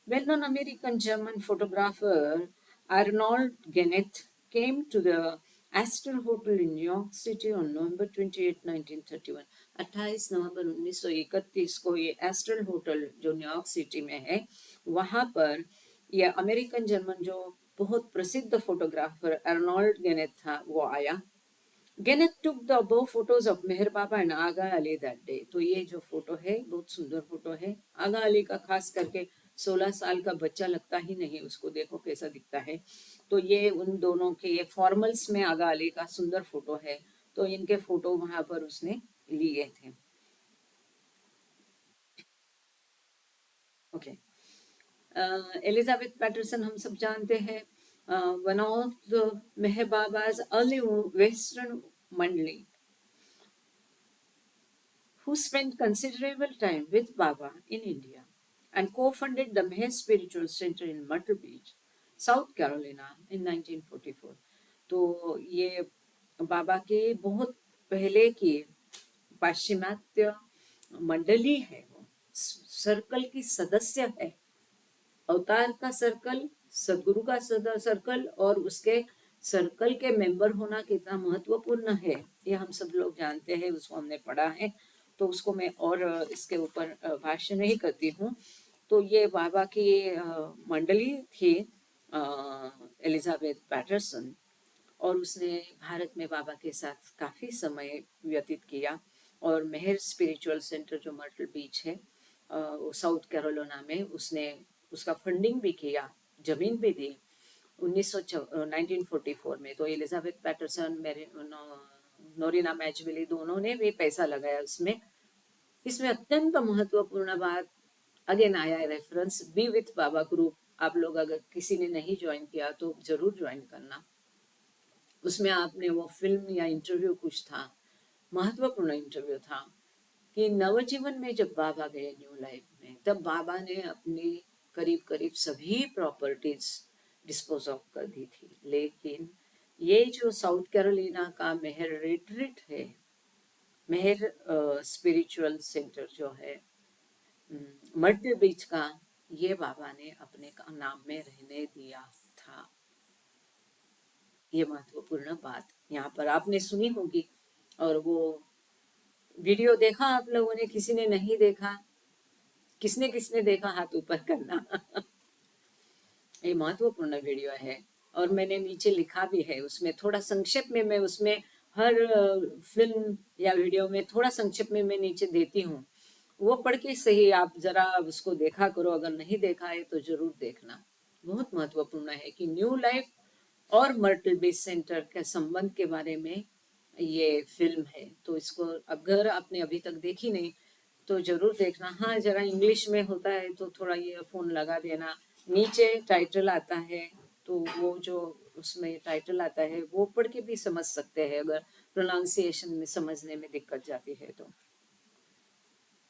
Well-known American German photographer Arnold Genneth came to the Astor Hotel in New York City on November 28, 1931। 28 नवंबर 1931 को ये एस्टर होटल जो न्यूयॉर्क सिटी में है, वहां पर ये अमेरिकन जर्मन जो बहुत प्रसिद्ध फोटोग्राफर अर्नोल्ड गेनेथ था, वो आया। Gennett took the above photos of Meher Baba and Aga Ali that day। तो ये जो फोटो है बहुत सुंदर फोटो है। आगा अली का खास करके 16 साल का बच्चा लगता ही नहीं, उसको देखो कैसा दिखता है। तो ये उन दोनों के, ये फॉर्मल्स में आगा अली का सुंदर फोटो है। तो इनके फोटो वहां पर उसने लिए थे। ओके, एलिजाबेथ पैटरसन हम सब जानते हैं, one of the Meher Baba's early western mandali, who spent considerable time with Baba in India and co-funded the Meher Spiritual Center in Myrtle Beach, South Carolina in 1944। तो ये बाबा के बहुत पहले की पाश्चिमात्य मंडली है, वो सर्कल की सदस्य है। अवतार का सर्कल, सदगुरु का सर्कल और उसके सर्कल के मेंबर होना कितना महत्वपूर्ण है ये हम सब लोग जानते हैं, उसको हमने पढ़ा है। तो उसको मैं और इसके ऊपर भाष्य नहीं करती हूँ। तो ये बाबा की मंडली थी, एलिजाबेथ पैटरसन, और उसने भारत में बाबा के साथ काफ़ी समय व्यतीत किया। और मेहर स्पिरिचुअल सेंटर जो मर्टल बीच है साउथ कैरोलिना में, उसने उसका फंडिंग भी किया, जमीन भी दी 1944 में। तो एलिजाबेथ पैटरसन, मेरे नोरिना मैचविली दोनों ने भी पैसा लगाया उसमें। इसमें अत्यंत महत्वपूर्ण बात, अगेन आया है reference, B with Baba group. आप लोग अगर किसी ने नहीं ज्वाइन किया तो जरूर ज्वाइन करना। उसमें आपने वो फिल्म या इंटरव्यू कुछ था, महत्वपूर्ण इंटरव्यू था, कि नवजीवन में जब बाबा गए न्यू लाइफ में, तब बाबा ने अपनी करीब करीब सभी प्रॉपर्टीज डिस्पोज ऑफ कर दी थी। लेकिन ये जो साउथ कैरोलिना का मेहर रिट्रीट है, मेहर स्पिरिचुअल सेंटर जो है मर्टल बीच का, ये बाबा ने अपने नाम में रहने दिया था। ये महत्वपूर्ण बात यहाँ पर आपने सुनी होगी। और वो वीडियो देखा आप लोगों ने, किसी ने नहीं देखा? किसने किसने देखा हाथ ऊपर करना। ये महत्वपूर्ण वीडियो है और मैंने नीचे लिखा भी है उसमें, थोड़ा संक्षेप में मैं उसमें हर फिल्म या वीडियो में थोड़ा संक्षेप में मैं नीचे देती हूँ। वो पढ़ के सही आप जरा उसको देखा करो, अगर नहीं देखा है तो जरूर देखना। बहुत महत्वपूर्ण है कि न्यू लाइफ और मर्टल बीच सेंटर के संबंध के बारे में ये फिल्म है। तो इसको अगर आपने अभी तक देखी नहीं तो जरूर देखना। हाँ, जरा इंग्लिश में होता है तो थोड़ा ये फोन लगा देना। नीचे टाइटल आता है, तो वो जो उसमें टाइटल आता है वो पढ़ के भी समझ सकते हैं, अगर प्रोनाउंसिएशन में समझने में दिक्कत जाती है तो।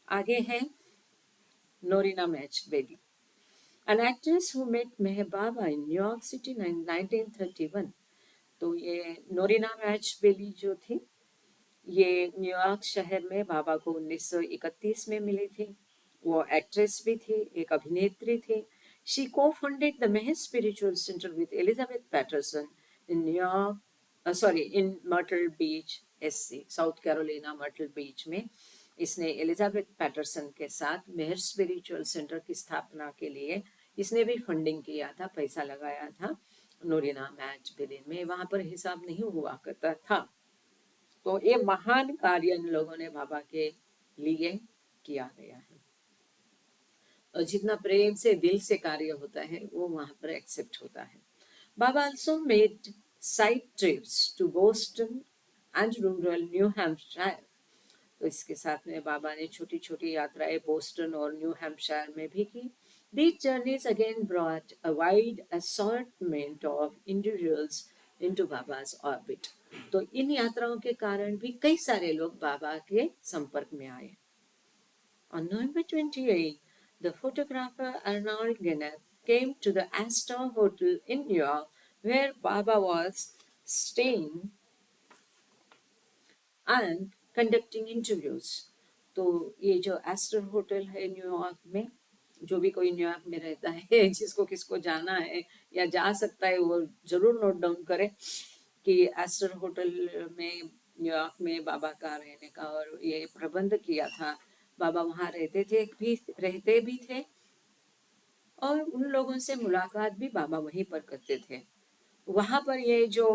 आगे है Norina Matchabelli, an actress who met Meher Baba in New York City in 1931। तो ये नोरिना मैच बेली जो थी, ये न्यूयॉर्क शहर में बाबा को 1931 में मिली थी। वो एक्ट्रेस भी थी, एक अभिनेत्री थी। She co founded the Meher spiritual centre with Elizabeth Patterson in New York, sorry in Myrtle Beach SC, South Carolina Myrtle Beach में। इसने एलिजाबेथ पैटरसन के साथ मेहर स्पिरिचुअल सेंटर की स्थापना के लिए इसने भी फंडिंग किया था, पैसा लगाया था। नोरिना मैच बिलिन में वहां पर हिसाब नहीं हुआ करता था। तो ये महान कार्य इन लोगों ने बाबा के लिए किया गया है, और जितना प्रेम से दिल से कार्य होता है वो वहां पर एक्सेप्ट होता है। बाबा also made side trips to Boston and rural New Hampshire। तो इसके साथ में बाबा ने छोटी छोटी यात्राएं बोस्टन और न्यू हैम्पशायर में भी की। These journeys again brought a wide assortment of individuals into Baba's orbit। तो इन यात्राओं के कारण भी कई सारे लोग बाबा के संपर्क में आए। On November 28, the photographer Arnold Gennett came to the Astor Hotel in New York, where Baba was staying and conducting interviews। तो ये जो एस्टर होटल है न्यूयॉर्क में, जो भी कोई न्यूयॉर्क में रहता है, जिसको किसको जाना है या जा सकता है, वो जरूर नोट डाउन करे कि एस्टर होटल में न्यूयॉर्क में बाबा का रहने का और ये प्रबंध किया था। बाबा वहाँ रहते भी थे और उन लोगों से मुलाकात भी बाबा वहीं पर करते थे। वहां पर ये जो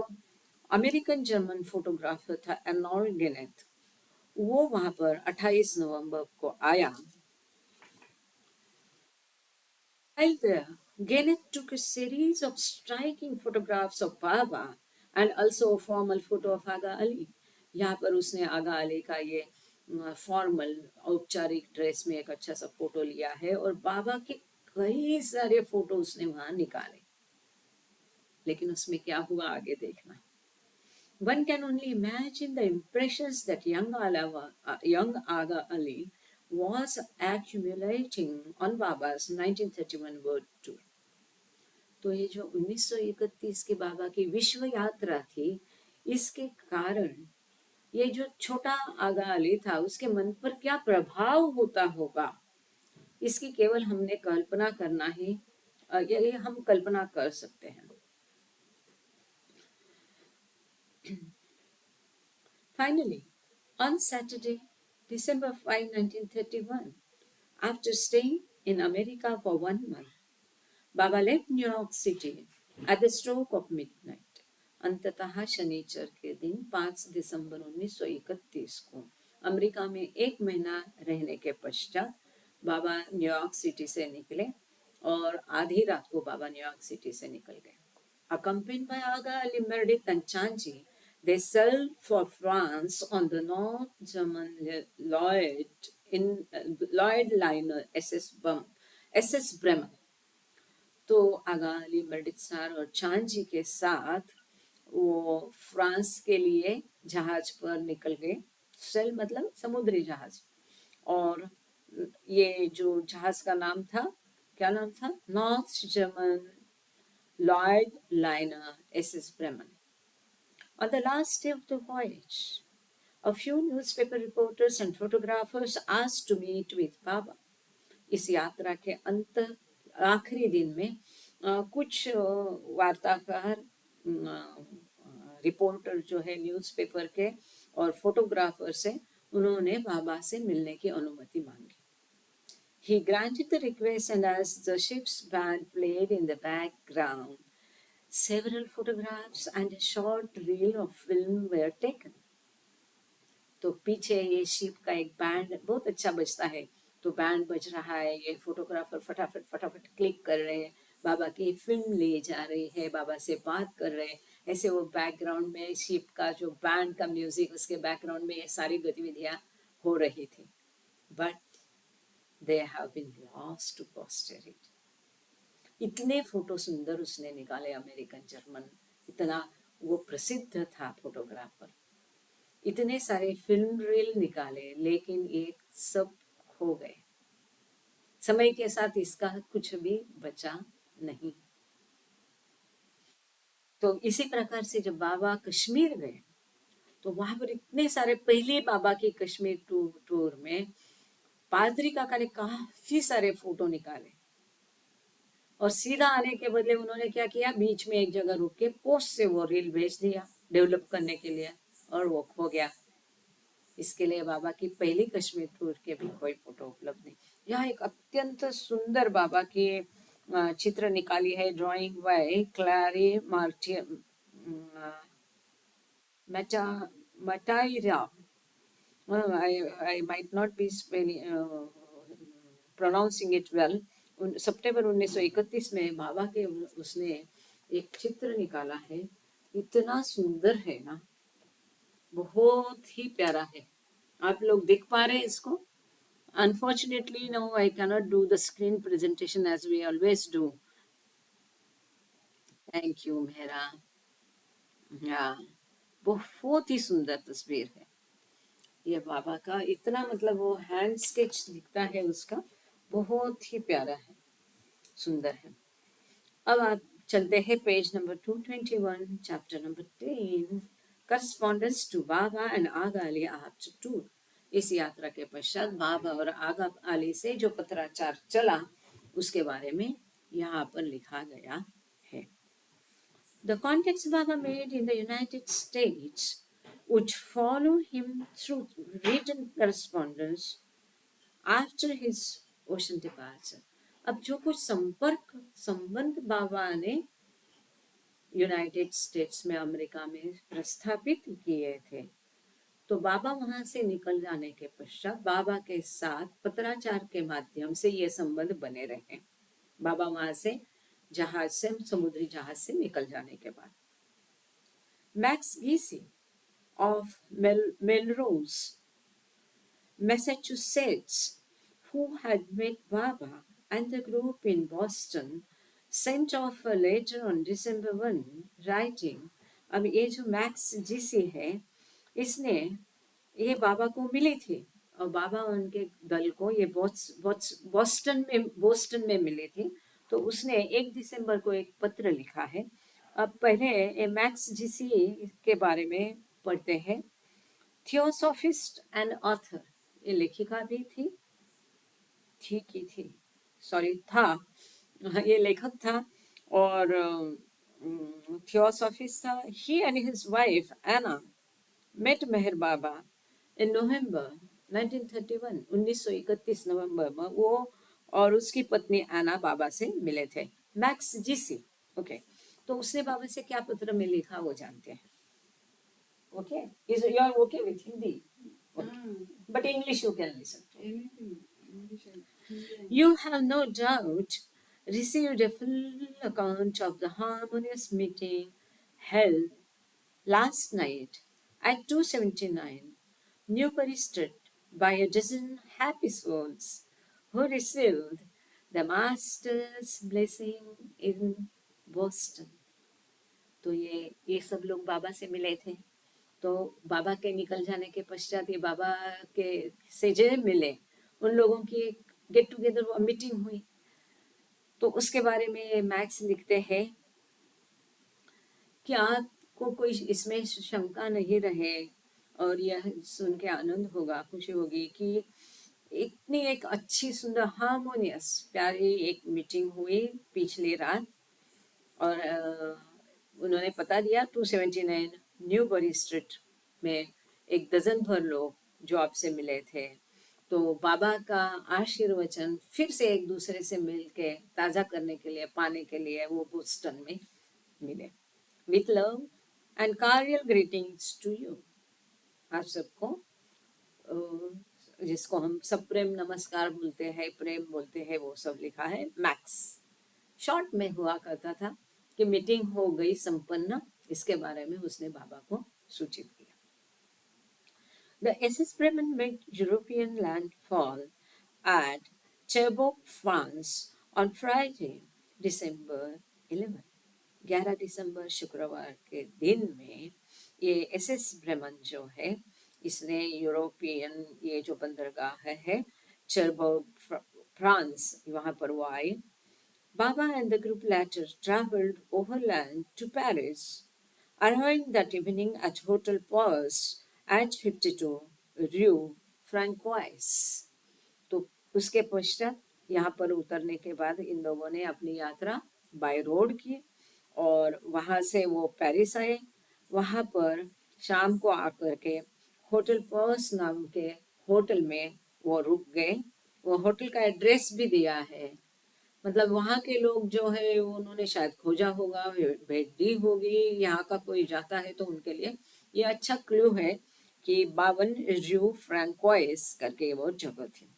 अमेरिकन जर्मन फोटोग्राफर था अर्नोल्ड गेनेथ, वो वहां पर 28 नवंबर को आया। While there, Gennett took a series of striking photographs of Baba and also a formal photo of Aga Ali। यहाँ पर उसने आगा अली का ये फॉर्मल औपचारिक ड्रेस में एक अच्छा सा फोटो लिया है, और बाबा के कई सारे फोटो उसने वहां निकाले। लेकिन उसमें क्या हुआ आगे देखना। One can only imagine the impressions that young Aga Ali was accumulating on Baba's 1931 world tour। तो ये जो 1931 के बाबा की विश्व यात्रा थी, इसके कारण ये जो छोटा आगा अली था उसके मन पर क्या प्रभाव होता होगा। इसकी केवल हमने कल्पना करना ही, ये हम कल्पना कर सकते हैं। Finally, on Saturday, December 5, 1931, after staying in America for 1 month, Baba left New York City at the stroke of midnight. अंततः शनिचर के दिन 5 दिसंबर 1931 को अमेरिका में 1 महीना रहने के पश्चात बाबा न्यूयॉर्क सिटी से निकले और आधी रात को बाबा न्यूयॉर्क सिटी से निकल गए। Accompanied by Aga Ali Meredith and Chanji, they sailed for France on the North German Lloyd liner SS Bremen. तो आगा अली मेरेडिथ सर और चांजी के साथ वो फ्रांस के लिए जहाज पर निकल गए। सेल मतलब समुद्री जहाज। और ये जो जहाज का नाम था, क्या नाम था? North German Lloyd liner SS Bremen. On the last day of the voyage, a few newspaper reporters and photographers asked to meet with Baba. इस यात्रा के अंत आखिरी दिन में कुछ वार्ताकार, रिपोर्टर जो है न्यूज़पेपर के और फोटोग्राफर से, उन्होंने बाबा से मिलने की अनुमति मांगी। He granted the request, and as the ship's band played in the background, several photographs and a short reel of film were taken. तो पीछे ये शिप का एक बैंड बहुत अच्छा बजता है, तो बैंड बज रहा है, ये फोटोग्राफर फटाफट फटाफट क्लिक कर रहे हैं, बाबा की फिल्म ले जा रही है, बाबा से बात कर रहे हैं। ऐसे वो बैकग्राउंड में शिप का जो बैंड का म्यूजिक, उसके बैकग्राउंड में ये सारी गतिविधियां हो रही थी। But they have been lost to posterity. इतने फोटो सुंदर उसने निकाले, अमेरिकन जर्मन, इतना वो प्रसिद्ध था फोटोग्राफर, इतने सारे फिल्म रील निकाले, लेकिन ये सब खो गए। समय के साथ इसका कुछ भी बचा नहीं। तो इसी प्रकार से जब बाबा कश्मीर गए, तो वहां पर इतने सारे, पहले बाबा की कश्मीर टूर में पादरी काका ने काफी सारे फोटो निकाले, और सीधा आने के बदले उन्होंने क्या किया, बीच में एक जगह रुक के पोस्ट से वो रील भेज दिया डेवलप करने के लिए, और वो खो गया। इसके लिए बाबा की पहली कश्मीर टूर के भी कोई फोटो उपलब्ध नहीं। यह एक अत्यंत सुंदर बाबा की चित्र निकाली है, drawing by Clary Mataira. I might not be pronouncing it well. सितंबर 1931 में बाबा के उसने एक चित्र निकाला है, इतना सुंदर है ना, बहुत ही प्यारा है। आप लोग देख पा रहे हैं इसको? Unfortunately, no, I cannot do the screen presentation as we always do. Thank you, Mehra. हाँ, बहुत ही सुंदर तस्वीर है ये बाबा का, इतना मतलब वो हैंड स्केच दिखता है उसका, बहुत ही प्यारा है, सुंदर है। अब आप चलते हैं page number 221, chapter number 10, correspondence to Baba and Agha Ali after tour. इस यात्रा के पश्चात बाबा और आगा अली से जो पत्राचार चला, उसके बारे में यहाँ पर लिखा गया है। The contacts Baba made in the United States would follow him through written correspondence after his ocean departure. अब जो कुछ संबंध बाबा ने यूनाइटेड स्टेट्स में, अमेरिका में प्रस्थापित किए थे, तो बाबा वहां से निकल जाने के पश्चात बाबा के साथ पत्राचार के माध्यम से ये संबंध बने रहे। बाबा वहां से जहाज से, समुद्री जहाज से निकल जाने के बाद। Max Gysi of Melrose, Massachusetts, who had met Baba and the group in Boston, sent off a letter on December 1, writing, अब ये जो मैक्स जीसी है, इसने, ये बाबा को मिली थी, और बाबा उनके दल को ये बोस्टन में मिली थी, तो उसने 1 दिसंबर को एक पत्र लिखा है। अब पहले ये मैक्स जीसी के बारे में पढ़ते हैं। थियोसॉफिस्ट एंड ऑथर, ये लेखिका भी थी थी की थी, सॉरी था, ये लेखक था और थियोसॉफिस्ट था. He and his wife Anna met Meher Baba in November 1931, 1931 नवंबर में वो और उसकी पत्नी आना बाबा से मिले थे. Max GC. ओके, तो उसने बाबा से क्या पत्र में लिखा वो जानते हैं. Okay, is you are okay with Hindi? But English you can listen. You have no doubt received a full account of the harmonious meeting held last night at 279 Newbury Street by a dozen happy souls who received the Master's blessing in Boston. तो ये सब लोग बाबा से मिले थे. तो बाबा के निकल जाने के पश्चात ये बाबा के से जो मिले उन लोगों की गेट टुगेदर मीटिंग हुई. तो उसके बारे में मैक्स लिखते हैं कि आपको कोई इसमें शंका नहीं रहे और यह सुन के आनंद होगा, खुशी होगी कि इतनी एक अच्छी सुंदर हार्मोनियस प्यारी एक मीटिंग हुई पिछली रात. और उन्होंने पता दिया 279 न्यूबरी स्ट्रीट में एक डजन भर लोग जो आपसे मिले थे. तो बाबा का आशीर्वचन फिर से एक दूसरे से मिल के ताज़ा करने के लिए पाने के लिए वो बोस्टन में मिले. With love and cardial greetings to you. आप सबको जिसको हम सब प्रेम नमस्कार बोलते हैं, प्रेम बोलते हैं, वो सब लिखा है मैक्स. शॉर्ट में हुआ करता था कि मीटिंग हो गई संपन्न, इसके बारे में उसने बाबा को सूचित किया. The SS Bremen made European landfall at Cherbourg, France on Friday, December 11. 11 दिसंबर शुक्रवार के दिन में ये SS ब्रेमन जो है इसने यूरोपियन ये जो बंदरगाह है चेरबर्ग फ्रांस वहाँ पर वो आए. Baba and the group later traveled overland to Paris, arriving that evening at Hotel Pause at 52 Rue Francoise. तो उसके पश्चात यहाँ पर उतरने के बाद इन लोगों ने अपनी यात्रा बाय रोड की और वहाँ से वो पेरिस आए. वहाँ पर शाम को आकर के होटल पॉज नाम के होटल में वो रुक गए. वो होटल का एड्रेस भी दिया है, मतलब वहाँ के लोग जो है उन्होंने शायद खोजा होगा, भेज दी होगी. यहाँ का कोई जाता है तो उनके लिए ये अच्छा क्लू है कि 52 र्यू फ्रैंकोइस करके वो जगह थी.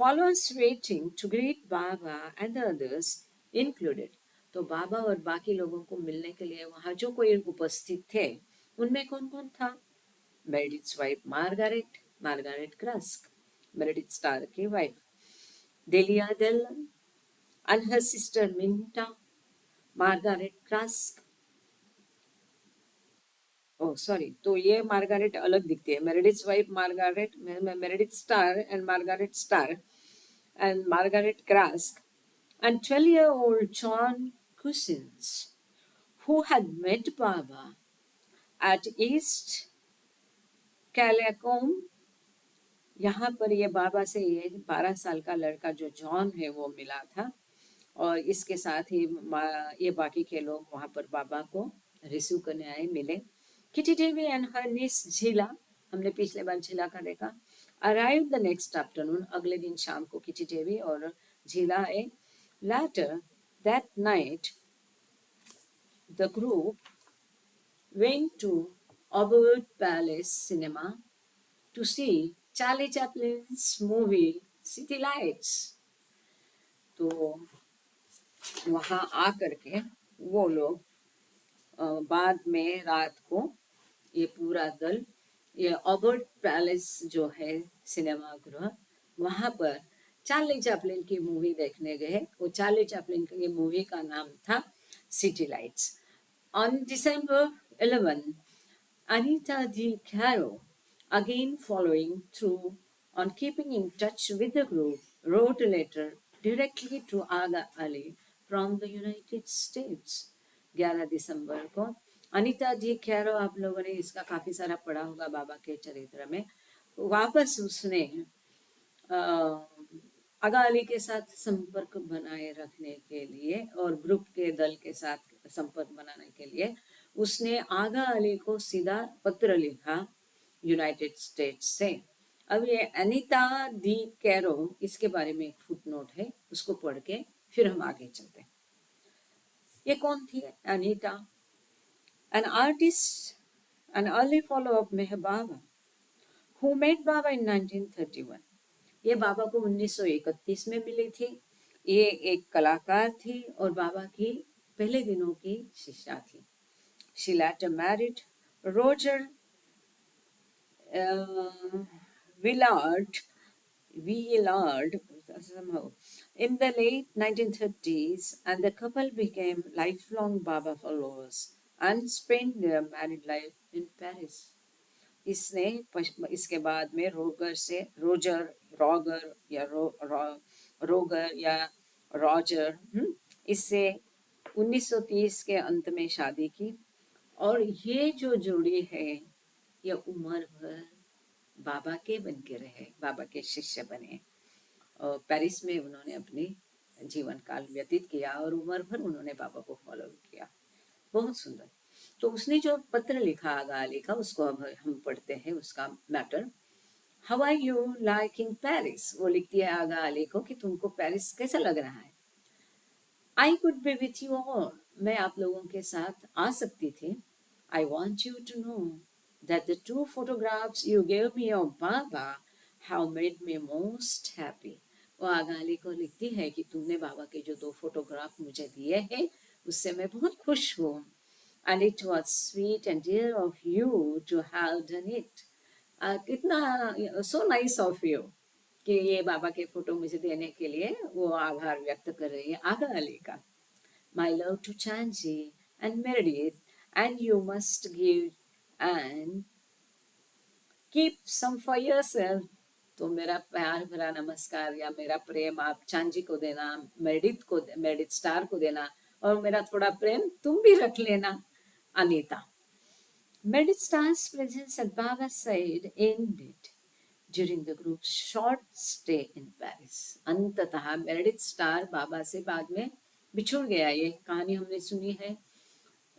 Followers waiting to greet Baba and the others included. तो बाबा और बाकी लोगों को मिलने के लिए वहाँ जो कोई उपस्थित थे उनमें कौन कौन था? Meredith's wife Margaret, Margaret Craske, Meredith Starr की wife. Delia DeLeon and her sister Minta, Margaret Krask. Oh, sorry. तो ये मार्गारेट अलग दिखती है. Meredith's wife Margaret, Meredith Starr and Margaret Starr and Margaret Craske and 12-year-old John Cousins, who had met Baba at East Caliacombe. यहाँ पर ये बाबा से ये 12 साल का लड़का जो जॉन है वो मिला था और इसके साथ ही ये बाकी के लोग वहाँ पर बाबा को रिसीव करने आए, मिले. किटी देवी एंड हर निस झीला, हमने पिछले बार झीला का देखा. अराइव द नेक्स्ट आफ्टरनून, अगले दिन शाम को किटी देवी और झीला आए. Later that night the group went to Oberwood Palace Cinema to see Charlie Chaplin's movie City Lights. तो वहाँ आकर के वो लोग बाद में रात को ये पूरा दल ये ऑबर्ट पैलेस जो है सिनेमा गृह वहाँ पर चार्ली चैपलिन की मूवी देखने गए. वो चार्ली चैपलिन की मूवी का नाम था city lights. On December 11, Anita Di Caro, again following through on keeping in touch with the group, wrote a letter directly to Aga Ali from the United States. 11 दिसंबर को अनीता जी Cairo, आप लोगों ने इसका काफी सारा पढ़ा होगा बाबा के चरित्र में. वापस उसने आगा अली के साथ संपर्क बनाए रखने के लिए और ग्रुप के दल के साथ संपर्क बनाने के लिए उसने आगा अली को सीधा पत्र लिखा यूनाइटेड स्टेट्स से। अब ये अनीता दी कैरो, इसके बारे में एक फुटनोट है, उसको पढ़ के फिर हम आगे चलते हैं। ये कौन थी Anita? An artist, an early follow of Meher Baba who met Baba in 1931। ये बाबा को 1931 में मिली थी। ये एक कलाकार थी और बाबा की पहले दिनों की शिष्या थी। She later married Roger Villard somehow in the late 1930s, and the couple became lifelong Baba followers and spent their married life in Paris। इसने इसके बाद में रॉगर या रोगर या रॉजर इससे 1930 के अंत में शादी की। और ये जो जोड़ी है ये उम्र भर बाबा के बन के रहे, बाबा के शिष्य बने और पेरिस में उन्होंने अपनी जीवन काल व्यतीत किया और उम्र भर उन्होंने बाबा को फॉलो किया। बहुत सुंदर। तो उसने जो पत्र लिखा आगा अली का, उसको अब हम पढ़ते हैं उसका matter. How are you liking Paris? वो लिखती है आगा अली को कि तुमको पेरिस कैसा लग रहा है। I could be with you all, मैं आप लोगों के साथ आ सकती थी। I want you to know that the two photographs you gave me of Baba have made me most happy। वो आगाली को लिखती है कि तुमने बाबा के जो 2 फोटोग्राफ मुझे दिए हैं उससे मैं बहुत खुश हूँ। And it was sweet and dear of you to have done it। कितना so nice of you कि ये बाबा के फोटो मुझे देने के लिए वो आभार व्यक्त कर रही है आगा अली का। My love to Chanji and Meredith, and you must give and keep some for yourself। तो मेरा प्यार भरा नमस्कार या मेरा प्रेम आप चांजी को देना, मेरिडिथ स्टार को देना और मेरा थोड़ा प्रेम तुम भी रख लेना। Anita. Meredith Star's presence at Baba's side ended during the group's short stay in Paris। अंततः मेरिडिथ स्टार बाबा से बाद में बिछुड़ गया। ये कहानी हमने सुनी है।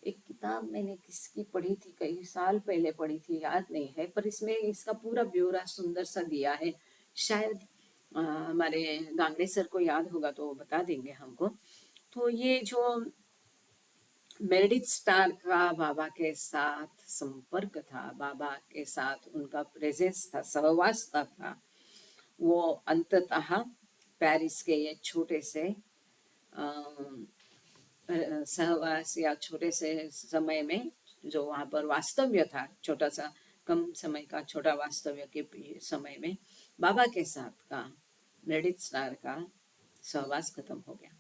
एक किताब मैंने किसकी पढ़ी थी, कई साल पहले पढ़ी थी, याद नहीं है, पर इसमें इसका पूरा ब्यौरा सुंदर सा दिया है। शायद हमारे गांगड़े सर को याद होगा तो वो बता देंगे हमको। तो ये जो मेरिडिथ स्टार का बाबा के साथ संपर्क था, बाबा के साथ उनका प्रेजेंस था, सहवास था, वो अंततः पेरिस के ये छोटे से सहवास या छोटे से समय में जो वहाँ पर वास्तव्य था, छोटा सा कम समय का छोटा वास्तव्य के समय में बाबा के साथ का मेरिडिथ स्टार का सहवास खत्म हो गया।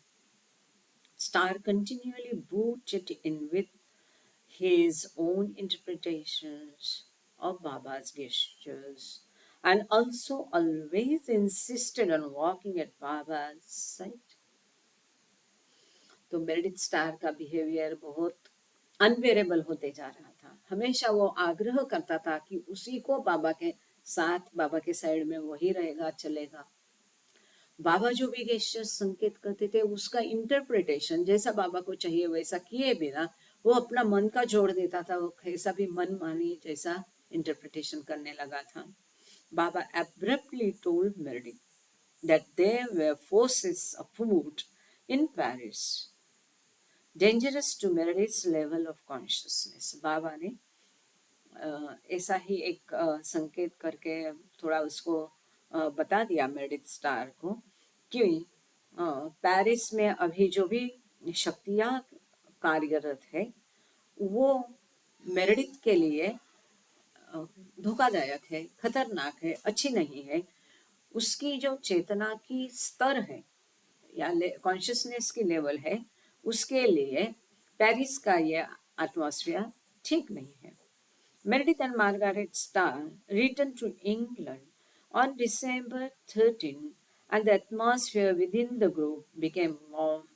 Star continually booted in with his own interpretations of Baba's gestures and also always insisted on walking at Baba's side। तो मेरिडिथ स्टार का बिहेवियर बहुत अनबेरेबल होते जा रहा था। हमेशा वो आग्रह करता था कि उसी को बाबा के साथ, बाबा के साइड में वही रहेगा, चलेगा। बाबा जो भी गेस्चर संकेत करते थे उसका इंटरप्रिटेशन जैसा बाबा को चाहिए वैसा किए बिना वो अपना मन का जोड़ देता था। वो कैसा भी मन मानी जैसा इंटरप्रिटेशन करने लगा था। बाबा abruptly told Meredith that there were forces afoot in Paris dangerous to Meredith's level of consciousness। बाबा ने ऐसा ही एक संकेत करके थोड़ा उसको बता दिया मेरिडिथ स्टार को कि पेरिस में अभी जो भी शक्तियाँ कार्यरत है वो मेरिडिथ के लिए धोखादायक है, खतरनाक है, अच्छी नहीं है। उसकी जो चेतना की स्तर है या कॉन्शियसनेस की लेवल है उसके लिए पेरिस का ये एटमॉस्फेयर ठीक नहीं है। Meredith and Margaret Starr returned to England on December 13, and the atmosphere within the group became warm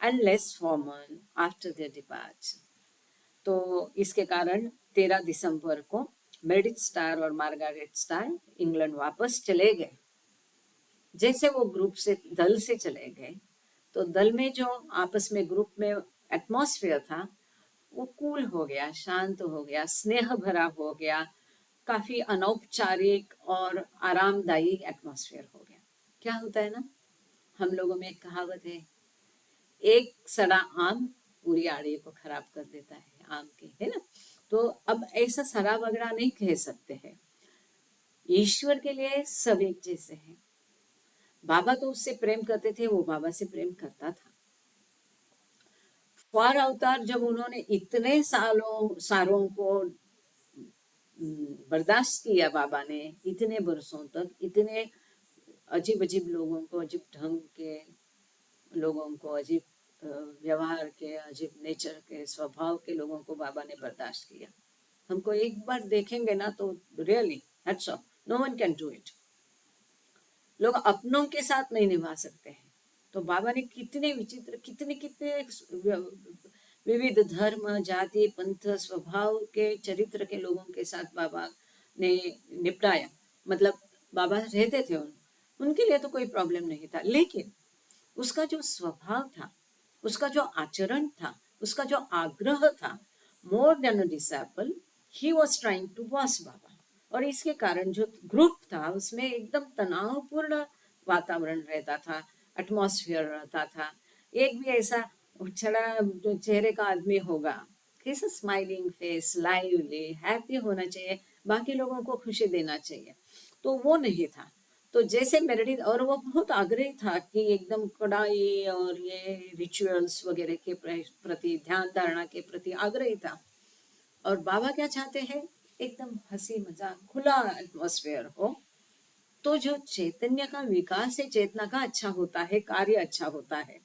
and less formal after their departure। तो इसके कारण 13 दिसंबर को मेरिडिथ स्टार और मार्गारेट स्टार इंग्लैंड वापस चले गए। जैसे वो ग्रुप से दल से चले गए, तो दल में जो आपस में ग्रुप में एटमॉस्फेयर था वो कूल हो गया, शांत हो गया, स्नेह भरा हो गया, काफी अनौपचारिक और आरामदायी एटमॉस्फेयर हो गया। क्या होता है ना, हम लोगों में एक कहावत है, एक सड़ा आम पूरी आड़ी को खराब कर देता है, आम के, है ना। तो अब ऐसा सड़ा बगड़ा नहीं कह सकते हैं। ईश्वर के लिए सब एक जैसे हैं। बाबा तो उससे प्रेम करते थे, वो बाबा से प्रेम करता था। फॉर अवतार जब उन्होंने इतने सालों को बर्दाश्त किया, बाबा ने इतने बरसों तक इतने अजीब अजीब लोगों को, अजीब ढंग के लोगों को, अजीब व्यवहार के, अजीब नेचर के, स्वभाव के लोगों को बाबा ने बर्दाश्त किया। हमको एक बार देखेंगे ना तो really hats off, no one can do it. लोग अपनों के साथ नहीं निभा सकते हैं। तो बाबा ने कितने विचित्र, कितने कितने विविध धर्म, जाति, पंथ, स्वभाव के, चरित्र के लोगों के साथ बाबा ने निपटाया। मतलब बाबा रहते थे उनके लिए तो कोई प्रॉब्लम नहीं था, लेकिन उसका जो स्वभाव था, उसका जो आचरण था, उसका जो आग्रह था, more than a disciple, he was trying to boss Baba. और इसके कारण जो ग्रुप था उसमें एकदम तनावपूर्ण वातावरण रहता था, एटमॉस्फेयर रहता था। एक भी ऐसा छड़ा जो चेहरे का आदमी होगा, कैसा स्माइलिंग फेस, लाइवली, हैप्पी होना चाहिए, बाकी लोगों को खुशी देना चाहिए, तो वो नहीं था। तो जैसे मेरेडिथ, और वो बहुत आग्रही था कि एकदम कड़ाई और ये रिचुअल्स वगैरह के प्रति, ध्यान धारणा के प्रति आग्रही था। और बाबा क्या चाहते हैं, एकदम हंसी मजाक खुला एटमॉस्फेयर हो। तो जो चैतन्य का विकास है, चेतना का अच्छा होता है, कार्य अच्छा होता है,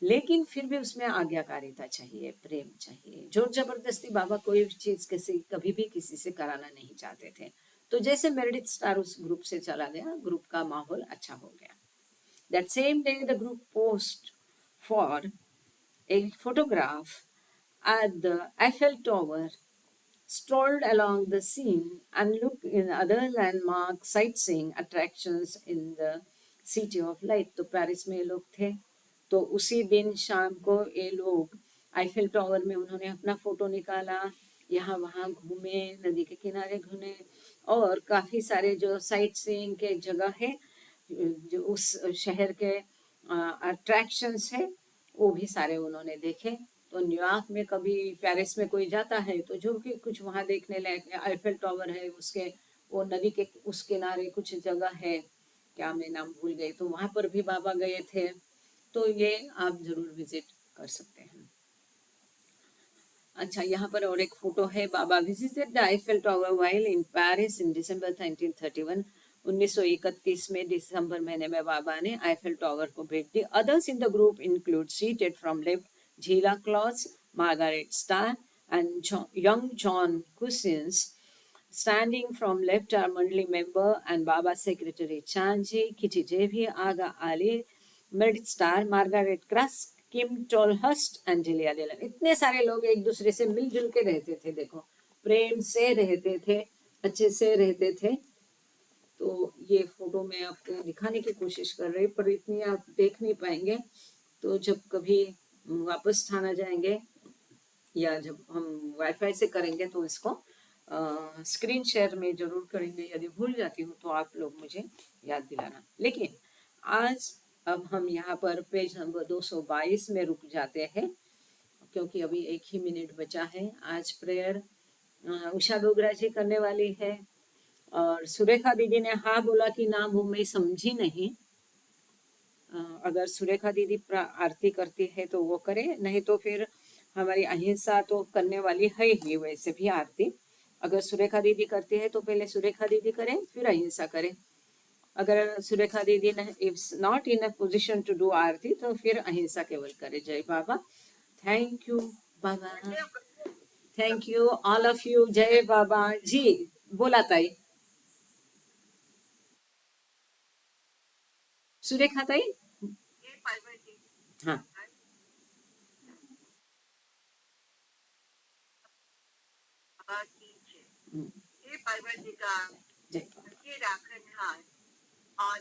लेकिन फिर भी उसमें आज्ञाकारिता चाहिए, प्रेम चाहिए। जोर जबरदस्ती बाबा कोई चीज किसी कभी भी किसी से कराना नहीं चाहते थे। तो जैसे मेरेडिथ स्टार उस ग्रुप से चला गया, ग्रुप का माहौल अच्छा हो गया। That same day the group post for a photograph at the Eiffel Tower, strolled along the scene, and looked in other landmark sightseeing attractions in the City of Light. तो Paris में ये लोग थे, तो उसी दिन शाम को ये लोग आईफेल टावर में उन्होंने अपना फोटो निकाला, यहाँ वहाँ घूमे, नदी के किनारे घूमे, और काफी सारे जो साइट सीइंग के जगह है, जो उस शहर के अट्रैक्शंस है, वो भी सारे उन्होंने देखे। तो न्यूयॉर्क में कभी, पेरिस में कोई जाता है तो जो भी कुछ वहाँ देखने लायक है, आईफेल टावर है, उसके वो नदी के उस किनारे कुछ जगह है, क्या मैं नाम भूल गई, तो वहाँ पर भी बाबा गए थे। तो ये आप जरूर विजिट कर सकते हैं। अच्छा, यहाँ पर और एक फोटो है, Baba visited the Eiffel tower while in Paris in December 1931। 1931 में दिसंबर महीने में बाबा ने आईफेल टावर को भेंट दी। Others in the group include seated from left झीला क्लॉज, Margaret Starr and young John Cousins. Standing from left are Mandali member and Baba secretary Chanji, Kitty Devi, Aga Ali, Meredith Star, Margaret Krask, Kim टोलहस्ट, Angelia Dillon. इतने सारे लोग एक दूसरे से मिलजुल के रहते थे, देखो, प्रेम से रहते थे, अच्छे से रहते थे। तो ये फोटो मैं आपको दिखाने की कोशिश कर रही, पर इतनी आप देख नहीं पाएंगे। तो जब कभी वापस थाना जाएंगे या जब हम वाईफाई से करेंगे तो इसको स्क्रीन शेयर में जरूर करेंगे। यदि भूल जाती हूँ तो आप लोग मुझे याद दिलाना। लेकिन आज अब हम यहाँ पर पेज नंबर 222 में रुक जाते हैं, क्योंकि अभी 1 ही मिनट बचा है। आज प्रेयर उषा डोगरा जी करने वाली है, और सुरेखा दीदी ने हाँ बोला कि ना वो मैं समझी नहीं। अगर सुरेखा दीदी आरती करती है तो वो करे, नहीं तो फिर हमारी अहिंसा तो करने वाली है ही वैसे भी आरती। अगर सुरेखा दीदी करती है तो पहले सुरेखा दीदी करें, फिर अहिंसा करें। अगर Surekha didi is not in a position to do aarti तो फिर अहिंसा केवल करे। जय Baba. Thank you Baba, thank you all of you. जय बाबा जी। बोला ताई, सुरेखा ताई। हाँ। हम्म, जय बाबा। on